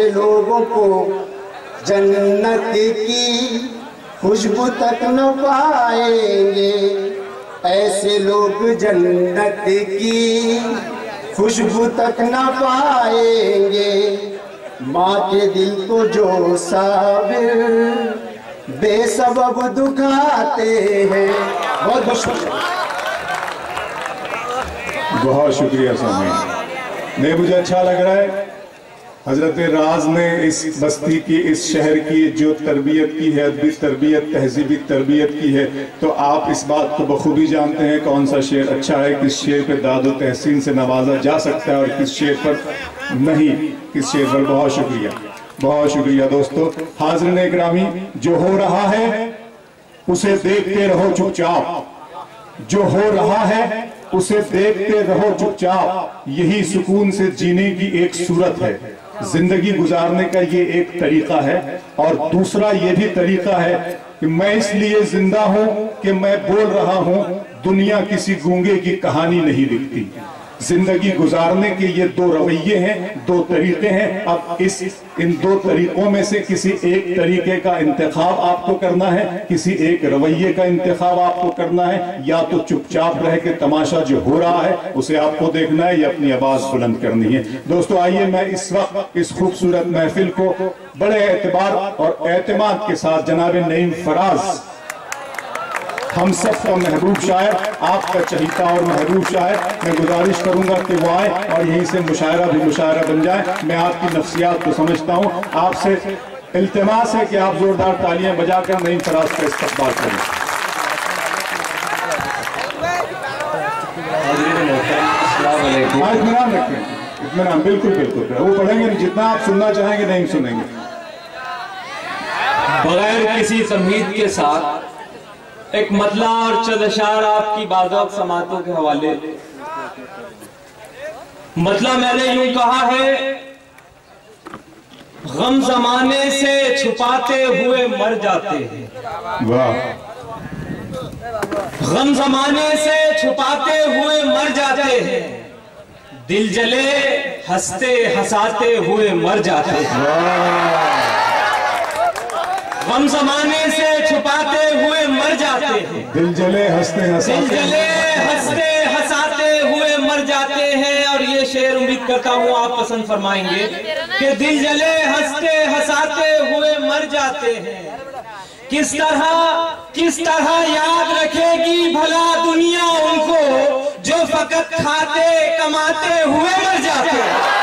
लोगों को जन्नत की खुशबू तक न पाएंगे, ऐसे लोग जन्नत की खुशबू तक न पाएंगे। माँ के दिल को जो साबिर बेसबब दुखाते हैं। बहुत बहुत शुक्रिया, बहुत शुक्रिया सामीन। नहीं, मुझे अच्छा लग रहा है हजरत राज ने इस बस्ती की, इस शहर की जो तरबियत की है, अदबी तरबियत, तहजीबी तरबियत की है, तो आप इस बात को बखूबी जानते हैं कौन सा शेर अच्छा है, किस शेर पे दादो तहसीन से नवाजा जा सकता है और किस शेर पर नहीं, किस शेर पर। बहुत शुक्रिया, बहुत शुक्रिया दोस्तों। हाज़रीन इकरामी, जो हो रहा है उसे देखते रहो चुपचाप, जो हो रहा है उसे देखते रहो चुपचाप, यही सुकून से जीने की एक सूरत है। जिंदगी गुजारने का ये एक तरीका है और दूसरा ये भी तरीका है कि मैं इसलिए जिंदा हूं कि मैं बोल रहा हूं, दुनिया किसी गूंगे की कहानी नहीं लिखती। जिंदगी गुजारने के ये दो रवैये हैं, दो तरीके हैं। अब इन दो तरीकों में से किसी एक तरीके का इंतखाब आपको करना है, किसी एक रवैये का इंतखाब आपको करना है, या तो चुपचाप रह के तमाशा जो हो रहा है उसे आपको देखना है या अपनी आवाज बुलंद करनी है। दोस्तों आइए, मैं इस वक्त इस खूबसूरत महफिल को बड़े एतबार और एतमाद के साथ जनाब नईम फराज, हम सब का महबूब शायर, आपका चहीता और महबूब शायर, मैं गुजारिश करूंगा कि वो आए और यहीं से मुशायरा भी मुशायरा बन जाए। मैं आपकी नफ्सियात को समझता हूं, आपसे इल्तिमास है कि आप जोरदार तालियां बजाकर नईम फराज का इस्तकबाल करें। इत्मीनान रखें, इत्मीनान, बिल्कुल बिल्कुल। वो पढ़ेंगे, जितना आप सुनना चाहेंगे नहीं सुनेंगे। बगैर किसी तमहीद के साथ एक मतला और चंद अशार आपकी बाज़ौक़ समातों के हवाले। मतला मैंने यूं कहा है, गम जमाने से छुपाते हुए मर जाते हैं। वाह। गम जमाने से छुपाते हुए मर जाते हैं, दिल जले हंसते हंसाते हुए मर जाते हैं। गम जमाने से छुपाते हुए मर जाते हैं, दिल जले हंसते हंसाते हुए मर जाते हैं। और ये शेर उम्मीद करता हूँ आप पसंद फरमाएंगे कि दिल जले हंसते हंसाते हुए मर जाते हैं। किस तरह याद रखेगी भला दुनिया उनको, जो फकत खाते कमाते हुए मर जाते हैं।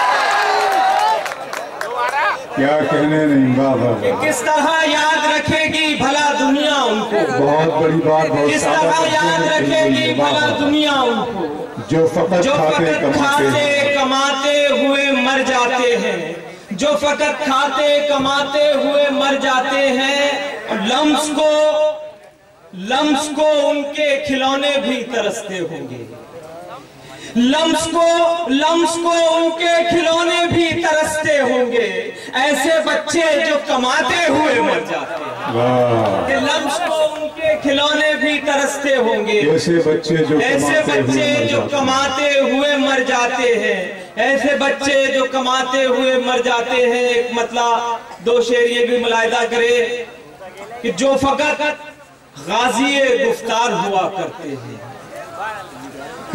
क्या कहने नहीं, वाह। किस तरह याद रखेगी भला दुनिया उनको, बहुत बड़ी बात, बहुत किस तरह याद रखेगी भला दुनिया उनको, जो फकत खाते कमाते हुए मर जाते हैं, जो फकत खाते कमाते हुए मर जाते हैं। लम्स को उनके खिलौने भी तरसते होंगे, लम्स को उनके खिलौने भी तरसते होंगे। ऐसे बच्चे जो कमाते हुए मर जाते हैं, कि लम्स को उनके खिलौने भी तरसते होंगे। ऐसे बच्चे जो कमाते हुए मर जाते हैं, ऐसे बच्चे जो कमाते हुए मर जाते हैं। एक मतलब दो शेर ये भी मुलाहिदा करे कि जो फकत गाज़ी गुफ्तार हुआ करते हैं,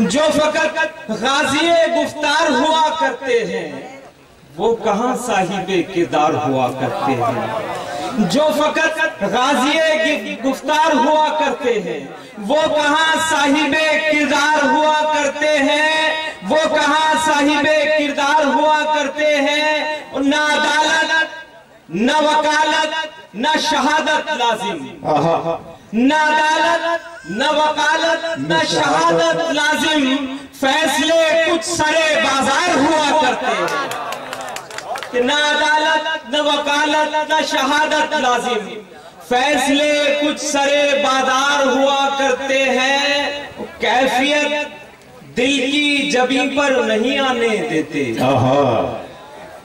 जो फकत गाज़िए गुफ्तार हुआ करते हैं वो कहाँ साहिबे किरदार हुआ करते हैं। जो फकत गाज़िए गुफ्तार हुआ करते हैं वो कहाँ साहिबे किरदार हुआ करते हैं। वो कहाँ साहिबे किरदार हुआ करते हैं। न अदालत न वकालत न शहादत लाजिम, न अदालत न वकालत न शहादत लाजिम, फैसले कुछ सरे बाजार हुआ करते हैं। कि न अदालत न वकालत न शहादत लाजिम, फैसले कुछ सरे बाजार हुआ करते हैं। कैफियत दिल की जबीं पर नहीं आने देते।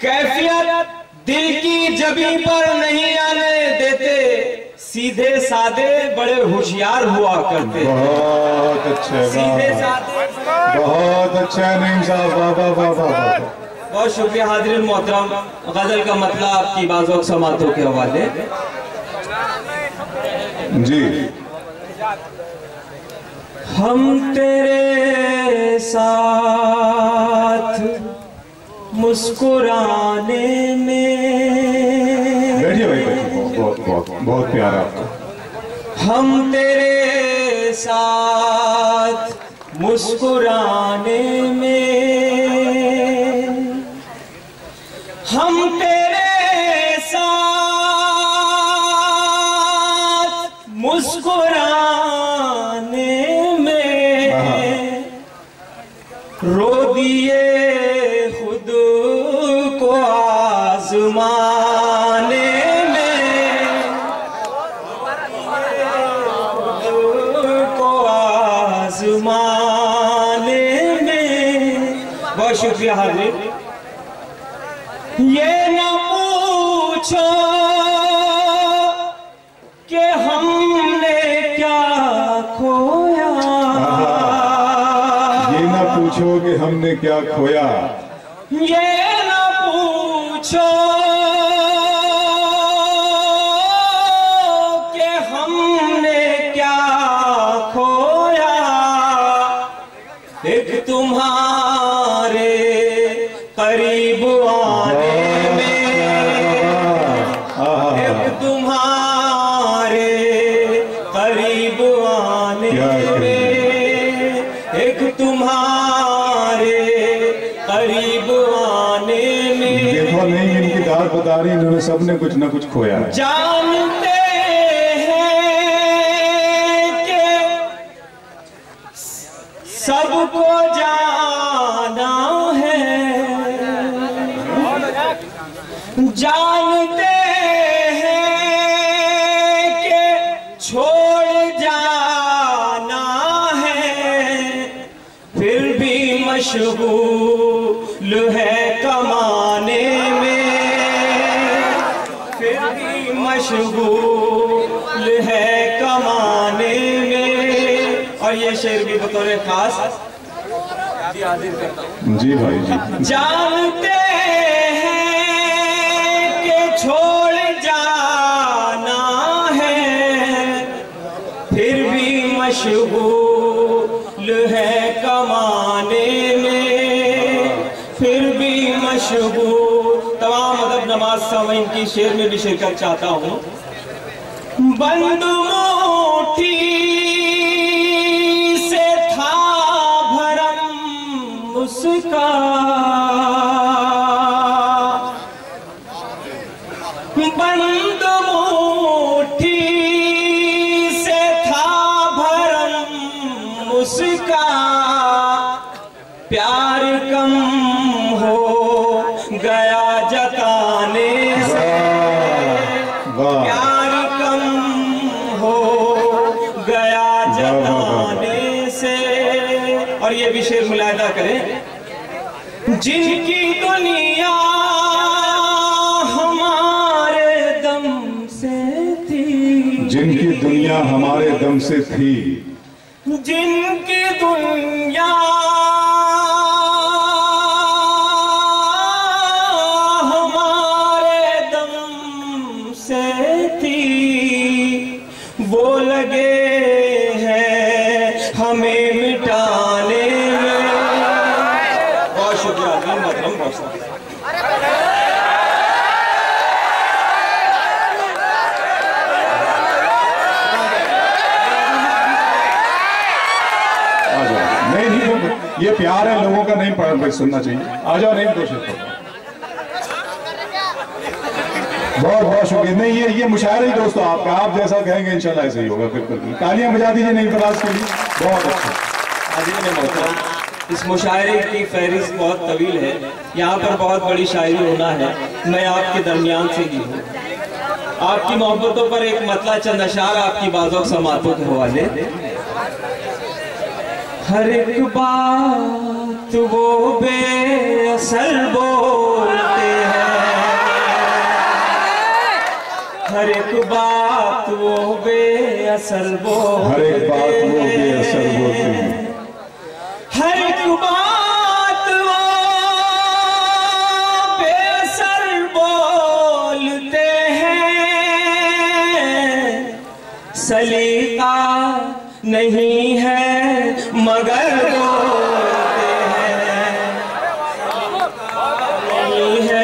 कैफियत दिल की जबीं पर नहीं आने देते। सीधे सादे बड़े होशियार हुआ करते। बहुत अच्छा, सीधे सादे बहुत अच्छा नईम साहब, वाह वाह वाह वाह। बहुत शुक्रिया हाज़िरीन मोहतरम। गजल का मतलब आपकी बाज़ों समातों के हवाले जी। हम तेरे साथ मुस्कुराने में, बैठिए भाई बैठिए, बहुत बहुत बहुत प्यारा आपका। हम तेरे साथ मुस्कुराने में, हम तेरे साथ मुस्कुराने में रो दिए खुद को आज़माने में, खुद को आज़माने में। बहुत शुक्रिया हाज़िर। ये न पूछो कि हमने क्या खोया, ये ना पूछो कि हमने क्या खोया। ये न पूछो कि हमने क्या खोया। एक तुम्हारे करीब आने में, एक तुम्हारे करीब आने में, एक तुम्हारे करीब आने में। देखो नहीं, इनकी दाद बता रही, इन्होंने सबने कुछ ना कुछ खोया है। जानते हैं कि सबको जाना है, जानते हैं कि छोड़ जाना है, फिर भी मशगूल है कमाने में, फिर भी मशगूल है कमाने में। और ये शेर भी बतौर खास हाजिर करता हूं। जी भाई जी। जानते छोड़ जाना है, फिर भी मशगूल है कमाने में, फिर भी मशगूल। तमाम अदब नमाज सामीन की शेर में भी शिरकत चाहता हूँ। बंद मुट्ठी से था भरम उसका, बंद मुट्ठी से था भरम उसका, प्यार कम हो गया जताने से, प्यार कम हो गया जताने से। और ये भी शेर मुलाहिदा करें। जिनकी दुनिया जिनकी दुनिया हमारे दम से थी, जिनकी दुनिया हमारे दम से थी, वो लगे हैं हमें मिटा ये प्यार है लोगों का, नहीं पढ़ सुनना चाहिए। आ जाओ, नहीं कोशिश करो। बहुत बहुत शुक्रिया। नहीं ये मुशायरा ही दोस्तों आपका, आप जैसा कहेंगे इंशाल्लाह ऐसे ही होगा। बिल्कुल तालियां बजा दीजिए नईम फराज के लिए। बहुत अच्छा। इस मुशायरे की फहरिस्त बहुत तवील है, यहाँ पर बहुत बड़ी शायरी होना है, मैं आपके दरमियान से ही हूँ। आपकी मोहब्बतों पर एक मतला चंद अशार आपकी बाज़ों समातों के हवाले। हर एक बात वो बेअसर बोलते हैं, हर एक बात वो बेअसर बोलते, हर एक बात वो बेअसर बोलते हैं, हर एक बात वो बेअसर बोलते हैं, सलीका नहीं है मगर बोलते हैं, नहीं है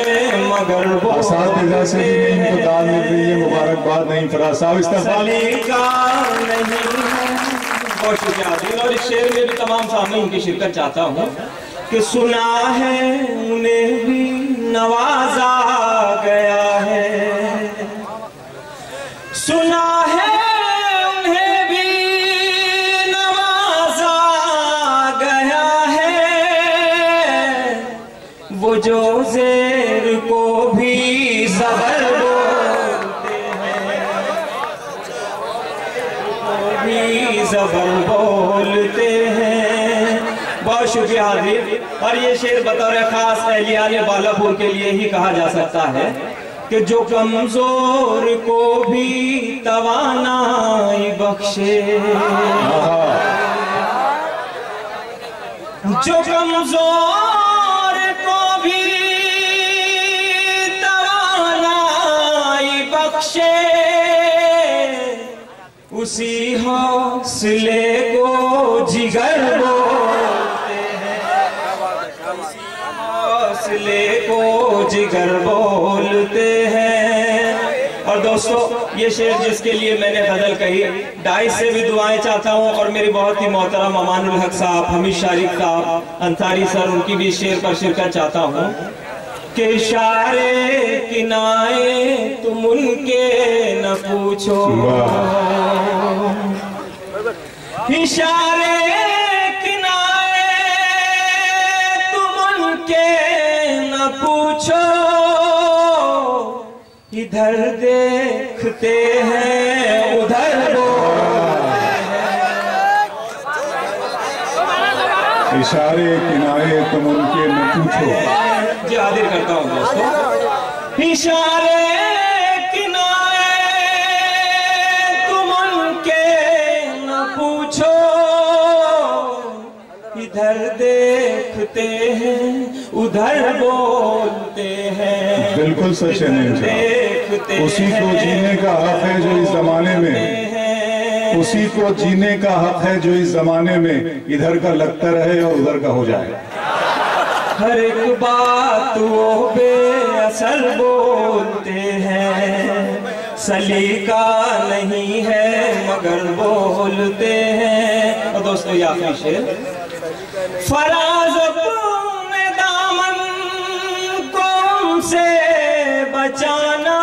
मगर असातिज़ा से भी नहीं इनको दाद मिल रही है। मुबारकबाद नहीं फराज साहब, सलीका नहीं है। बहुत शुक्रिया। और इस शेर में भी तमाम सामने की शिरकत चाहता हूँ कि सुना है उन्हें भी नवाजा गया है, सुना है उन्हें भी नवाजा गया है, वो जो ज़ेर को भी ज़बर ज़बर बोलते हैं। बहुत शुक्रिया हाज़िर। और ये शेर बतौर खास अहलियान बालापुर के लिए ही कहा जा सकता है कि जो कमजोर को भी तवानाई बख्शे, जो कमजोर को भी तवानाई बख्शे, उसी हौसले को जिगर बोलते हैं, हौसले को जिगर बोलते हैं। और दोस्तों ये शेर जिसके लिए मैंने गजल कही, डाइस से भी दुआएं चाहता हूँ और मेरी बहुत ही मोहतरम अमानुल हक साहब, हमीद शारिक साहब, अंसारी सर, उनकी भी शेर पर शिरकत चाहता हूँ कि इशारे किनाए तुम उनके न पूछो, इशारे किनाए तुम उनके न पूछो, इधर देखते हैं उधर बोलते हैं, इशारे किनारे तुम उनके न पूछो। जी हाजिर करता हूँ दोस्तों। इशारे किनारे तुम उनके न पूछो, इधर देखते हैं उधर बोलते हैं। बिल्कुल सच है नहीं, उसी को जीने का हक है जो इस जमाने में, उसी को जीने का हक है जो इस जमाने में इधर का लगता रहे और उधर का हो जाए। हर एक बात वो बेअसर बोलते हैं, सलीका नहीं है मगर बोलते हैं। और दोस्तों ये आखिरी शेर, फराज अपने दामन को उनसे बचाना,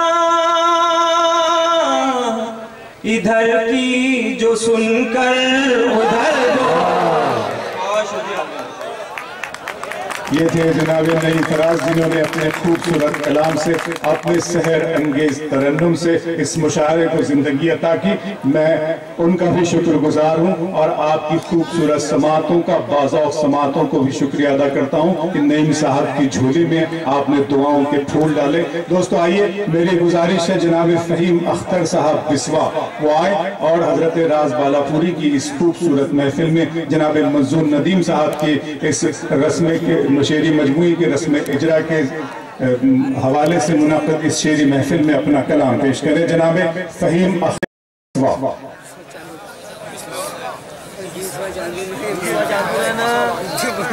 इधर की जो सुनकर उधर ये थे जनाब नईम फराज जिन्होंने अपने खूबसूरत कलाम से, अपने सहर अंगेज तरन्नुम से इस मुशायरे को जिंदगी अता की। मैं उनका भी शुक्रगुजार हूँ और आपकी खूबसूरत समातों का, बाज़ौक़ समातों को भी शुक्रिया अदा करता हूँ कि नईम साहब की झोली में आपने दुआओं के फूल डाले। दोस्तों आइए, मेरी गुजारिश है जनाब फ़हीम अख्तर साहब बिस्वा वो आए और हजरत राज बालापुरी की इस खूबसूरत महफिल में जनाब मंजूर नदीम साहब की इस रस्म के शेरी मजमूई के रस्म इजरा के हवाले से मुनक़्क़द इस शेरी महफिल में अपना कलाम पेश करें जनाब फ़हीम अख्तर।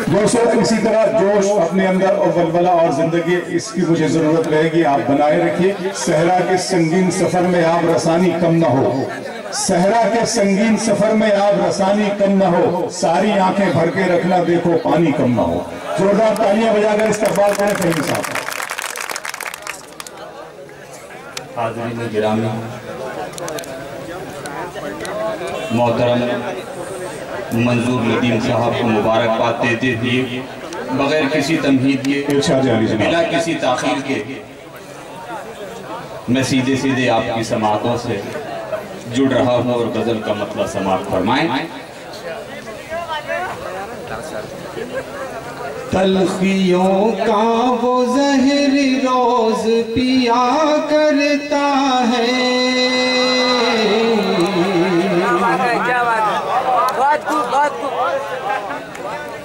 दोस्तों इसी तरह जोश अपने अंदर और बलबला और जिंदगी, इसकी मुझे जरूरत रहेगी, आप बनाए रखिए। सहरा के संगीन सफर में आप रसानी कम ना हो, सहरा के संगीन सफर में आप रसानी कम न हो, सारी आंखें भर के रखना, देखो पानी कम न हो। जोरदार तालियां बजाकर इस्तकबाल करें फहीम साहब। हाज़रीन गिरामी, मोहतरम मंजूर नदीम साहब को मुबारकबाद देते हुए बगैर किसी तमहीद के, बिना किसी ताखीर के, मैं सीधे सीधे आपकी समातों से जुड़ रहा हूँ और गजल का मतलब समाप्त फरमाएं। तलखियों का वो जहर रोज पिया करता है,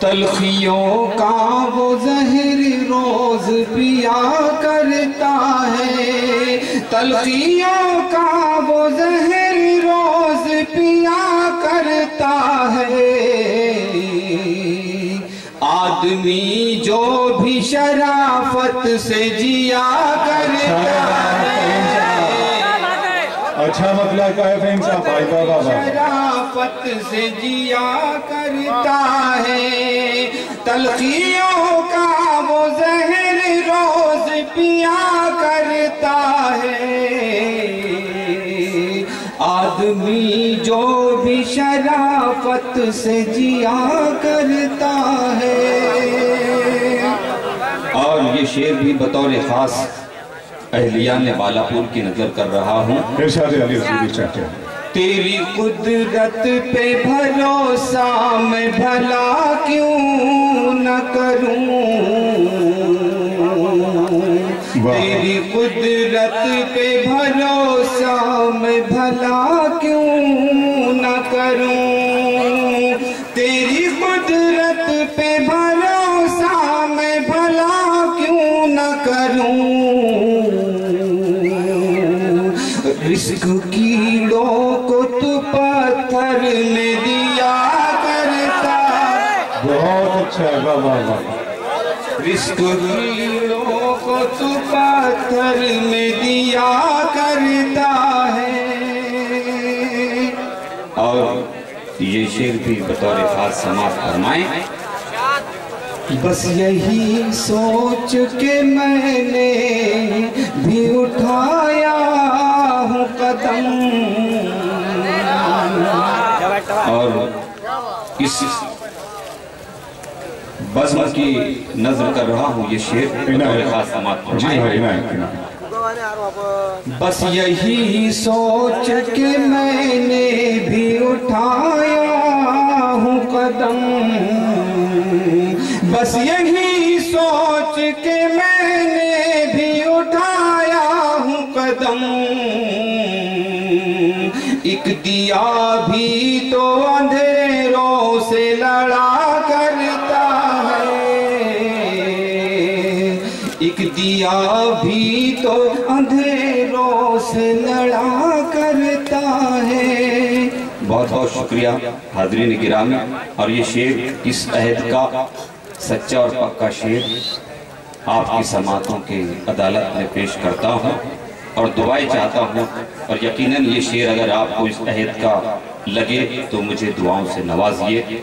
तलखियों का वो जहर रोज पिया करता है, तलखियों का वो जहर रोज पिया करता है। आदमी जो भी शराफत से जिया करता है, अच्छा मतलब क्या है फहीम साहब? शराफत से जिया करता है, तलखियों का वो जहर रोज पिया करता है। आदमी जो भी शराफत से जिया करता है। और ये शेर भी बतौर खास अहलिया ने बालापुर की नजर कर रहा हूँ। तेरी कुदरत पे भरोसा मैं भला क्यों न करूं, तेरी कुदरत पे भरोसा मैं भला क्यों न करूं, तेरी कुदरत पे भरोसा मैं भला क्यों न करूं। रिस्क कीड़ों को तू पत्थर में दिया करता, बहुत अच्छा, वाह वाह वाह। रिस्क कीड़ों को तू पत्थर में दिया करता है। और ये शेर भी बतौर खास समाप्त फरमाएं। बस यही सोच के मैंने भी उठाया हूँ कदम, और इस बज़्म की नज़र कर रहा हूँ। ये शेर खास समाप्त फरमाएं। बस यही सोच के मैंने भी उठाया हूँ कदम, बस यही सोच के मैंने भी उठाया हूँ कदम। एक दिया भी तो अंधेरों से लड़ा करता है, एक दिया भी तो अंधेरों से लड़ा करता है। बहुत बहुत शुक्रिया हाज़रीन गिरामी। और ये शेर इस अहद का सच्चा और पक्का शेर आपकी समातों के अदालत में पेश करता हूँ और दुआएं चाहता हूँ। और यकीनन ये शेर अगर आपको इस अहद का लगे तो मुझे दुआओं से नवाजिए।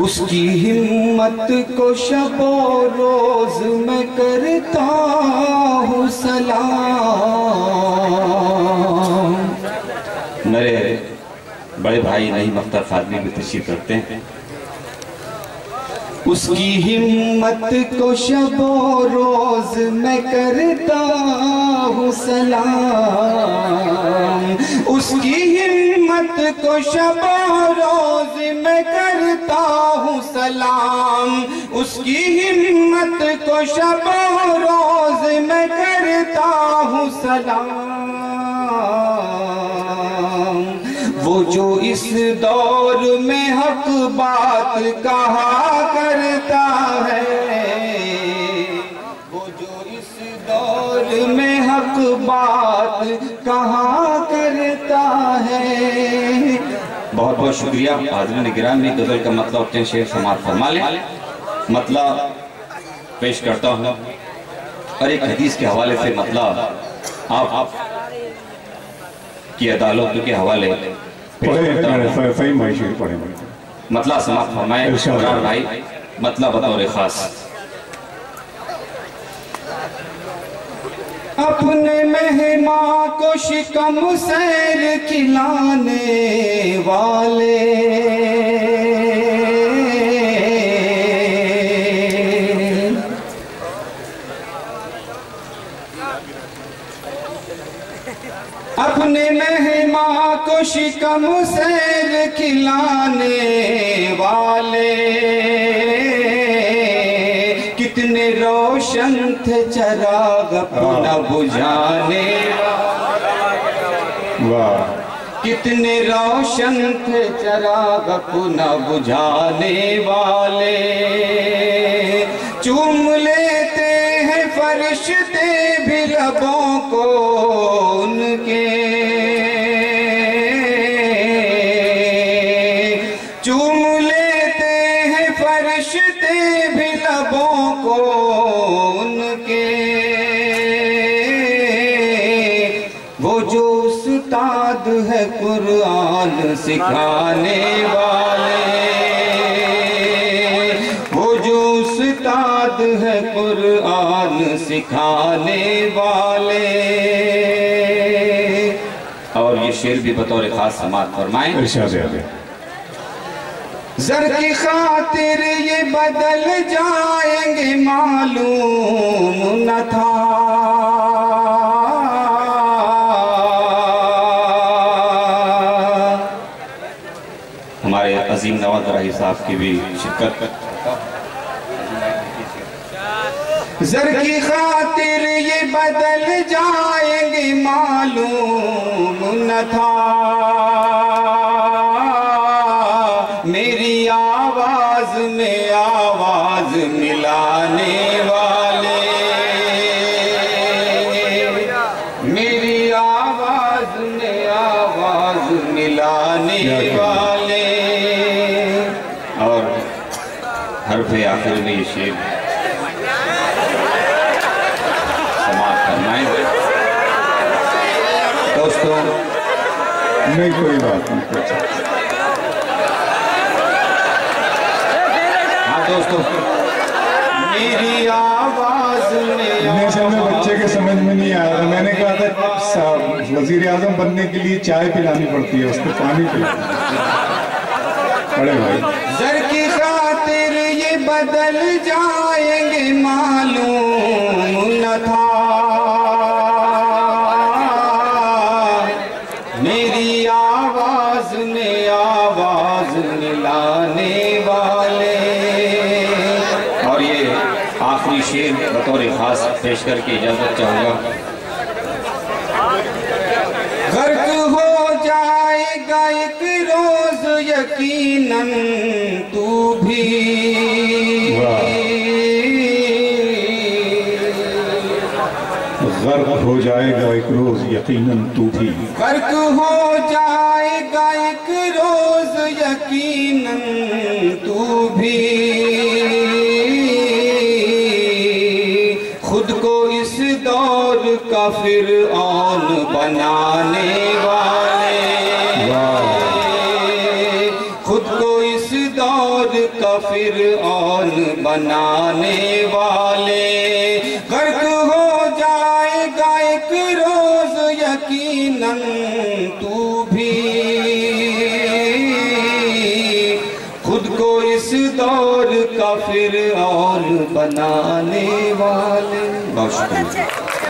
उसकी हिम्मत को शबो रोज मैं करता हूँ सलाम। मेरे बड़े भाई नईम अख्तर फादमी भी तशरीफ रखते हैं। उसकी हिम्मत को शबो रोज मैं करता हूँ सलाम, उसकी हिम्मत को शबो रोज मैं करता हूँ सलाम, उसकी हिम्मत को शबो रोज मैं करता हूँ सलाम। वो जो इस दौर में हक बात कहा करता है, वो जो इस दौर में हक बात कहा करता है। बहुत बहुत शुक्रिया हाज़रीन गिरामी। गजल का मतलब अपने शेर समाप्त फरमा लें। मतलब पेश करता हूँ और एक हदीस के हवाले से मतलब आप की अदालतों के हवाले सही मायशेर पढ़े मतला समाप्त फरमाए भाई, मतला बतौर खास। अपने मेहमान को शिकम सैर खिलाने वाले, अपने मेहमान को शिकम सैर खिलाने वाले, कितने रोशन थे चराग अपना बुझाने वाह, कितने रोशन थे चराग अपना बुझाने वाले। चूम लेते हैं फरिश्ते भी लबों को उनके, चूम लेते हैं फरिश्ते भी लबों को उनके। वो जो उस्ताद है कुरान सिखाने वाले, वो जो उस्ताद है कुरान सिखाने वाले। और ये शेर भी बतौर खास समाप्त फरमाएं। ज़र की खातिर ये बदल जाएंगे मालूम न था, हमारे अजीम नवाज राही साहब की भी शिरकत। ज़र की खातिर ये बदल जाएंगे मालूम न था, मेरी आवाज में आवाज मिलाने वाले, मेरी आवाज में आवाज मिलाने वाले। और हरफ़े आखिर में ये शेर समाप्त फरमाएं। दोस्तों नहीं कोई बात नहीं, दोस्तों मेरी आवाज में बच्चे के समझ में नहीं आया था। मैंने कहा था वजीर आजम बनने के लिए चाय पिलानी पड़ती है, उसको पानी पिलाना। अरे भाई, ज़र की खातिर ये बदल जाएंगे मालूम न था, मेरी आवाज में आवाज मिलाने वाले। और ये आखिरी शेर बतौर खास पेश करके इजाजत चाहूंगा। गर्क हो जाएगा एक रोज यकीनन तू भी, गर्क हो जाएगा एक रोज यकीनन तू भी, गर्क हो जाएगा एक रोज यकीनन तू भी। खुद को इस दौर का फिरऔन बनाने वाले, खुद को इस दौर का फिरऔन बनाने वाले। गर्क हो जाएगा एक रोज यकीनन तू भी, खुद को इस दौर का फिरऔन बनाने वाले। बहुत शुक्रिया।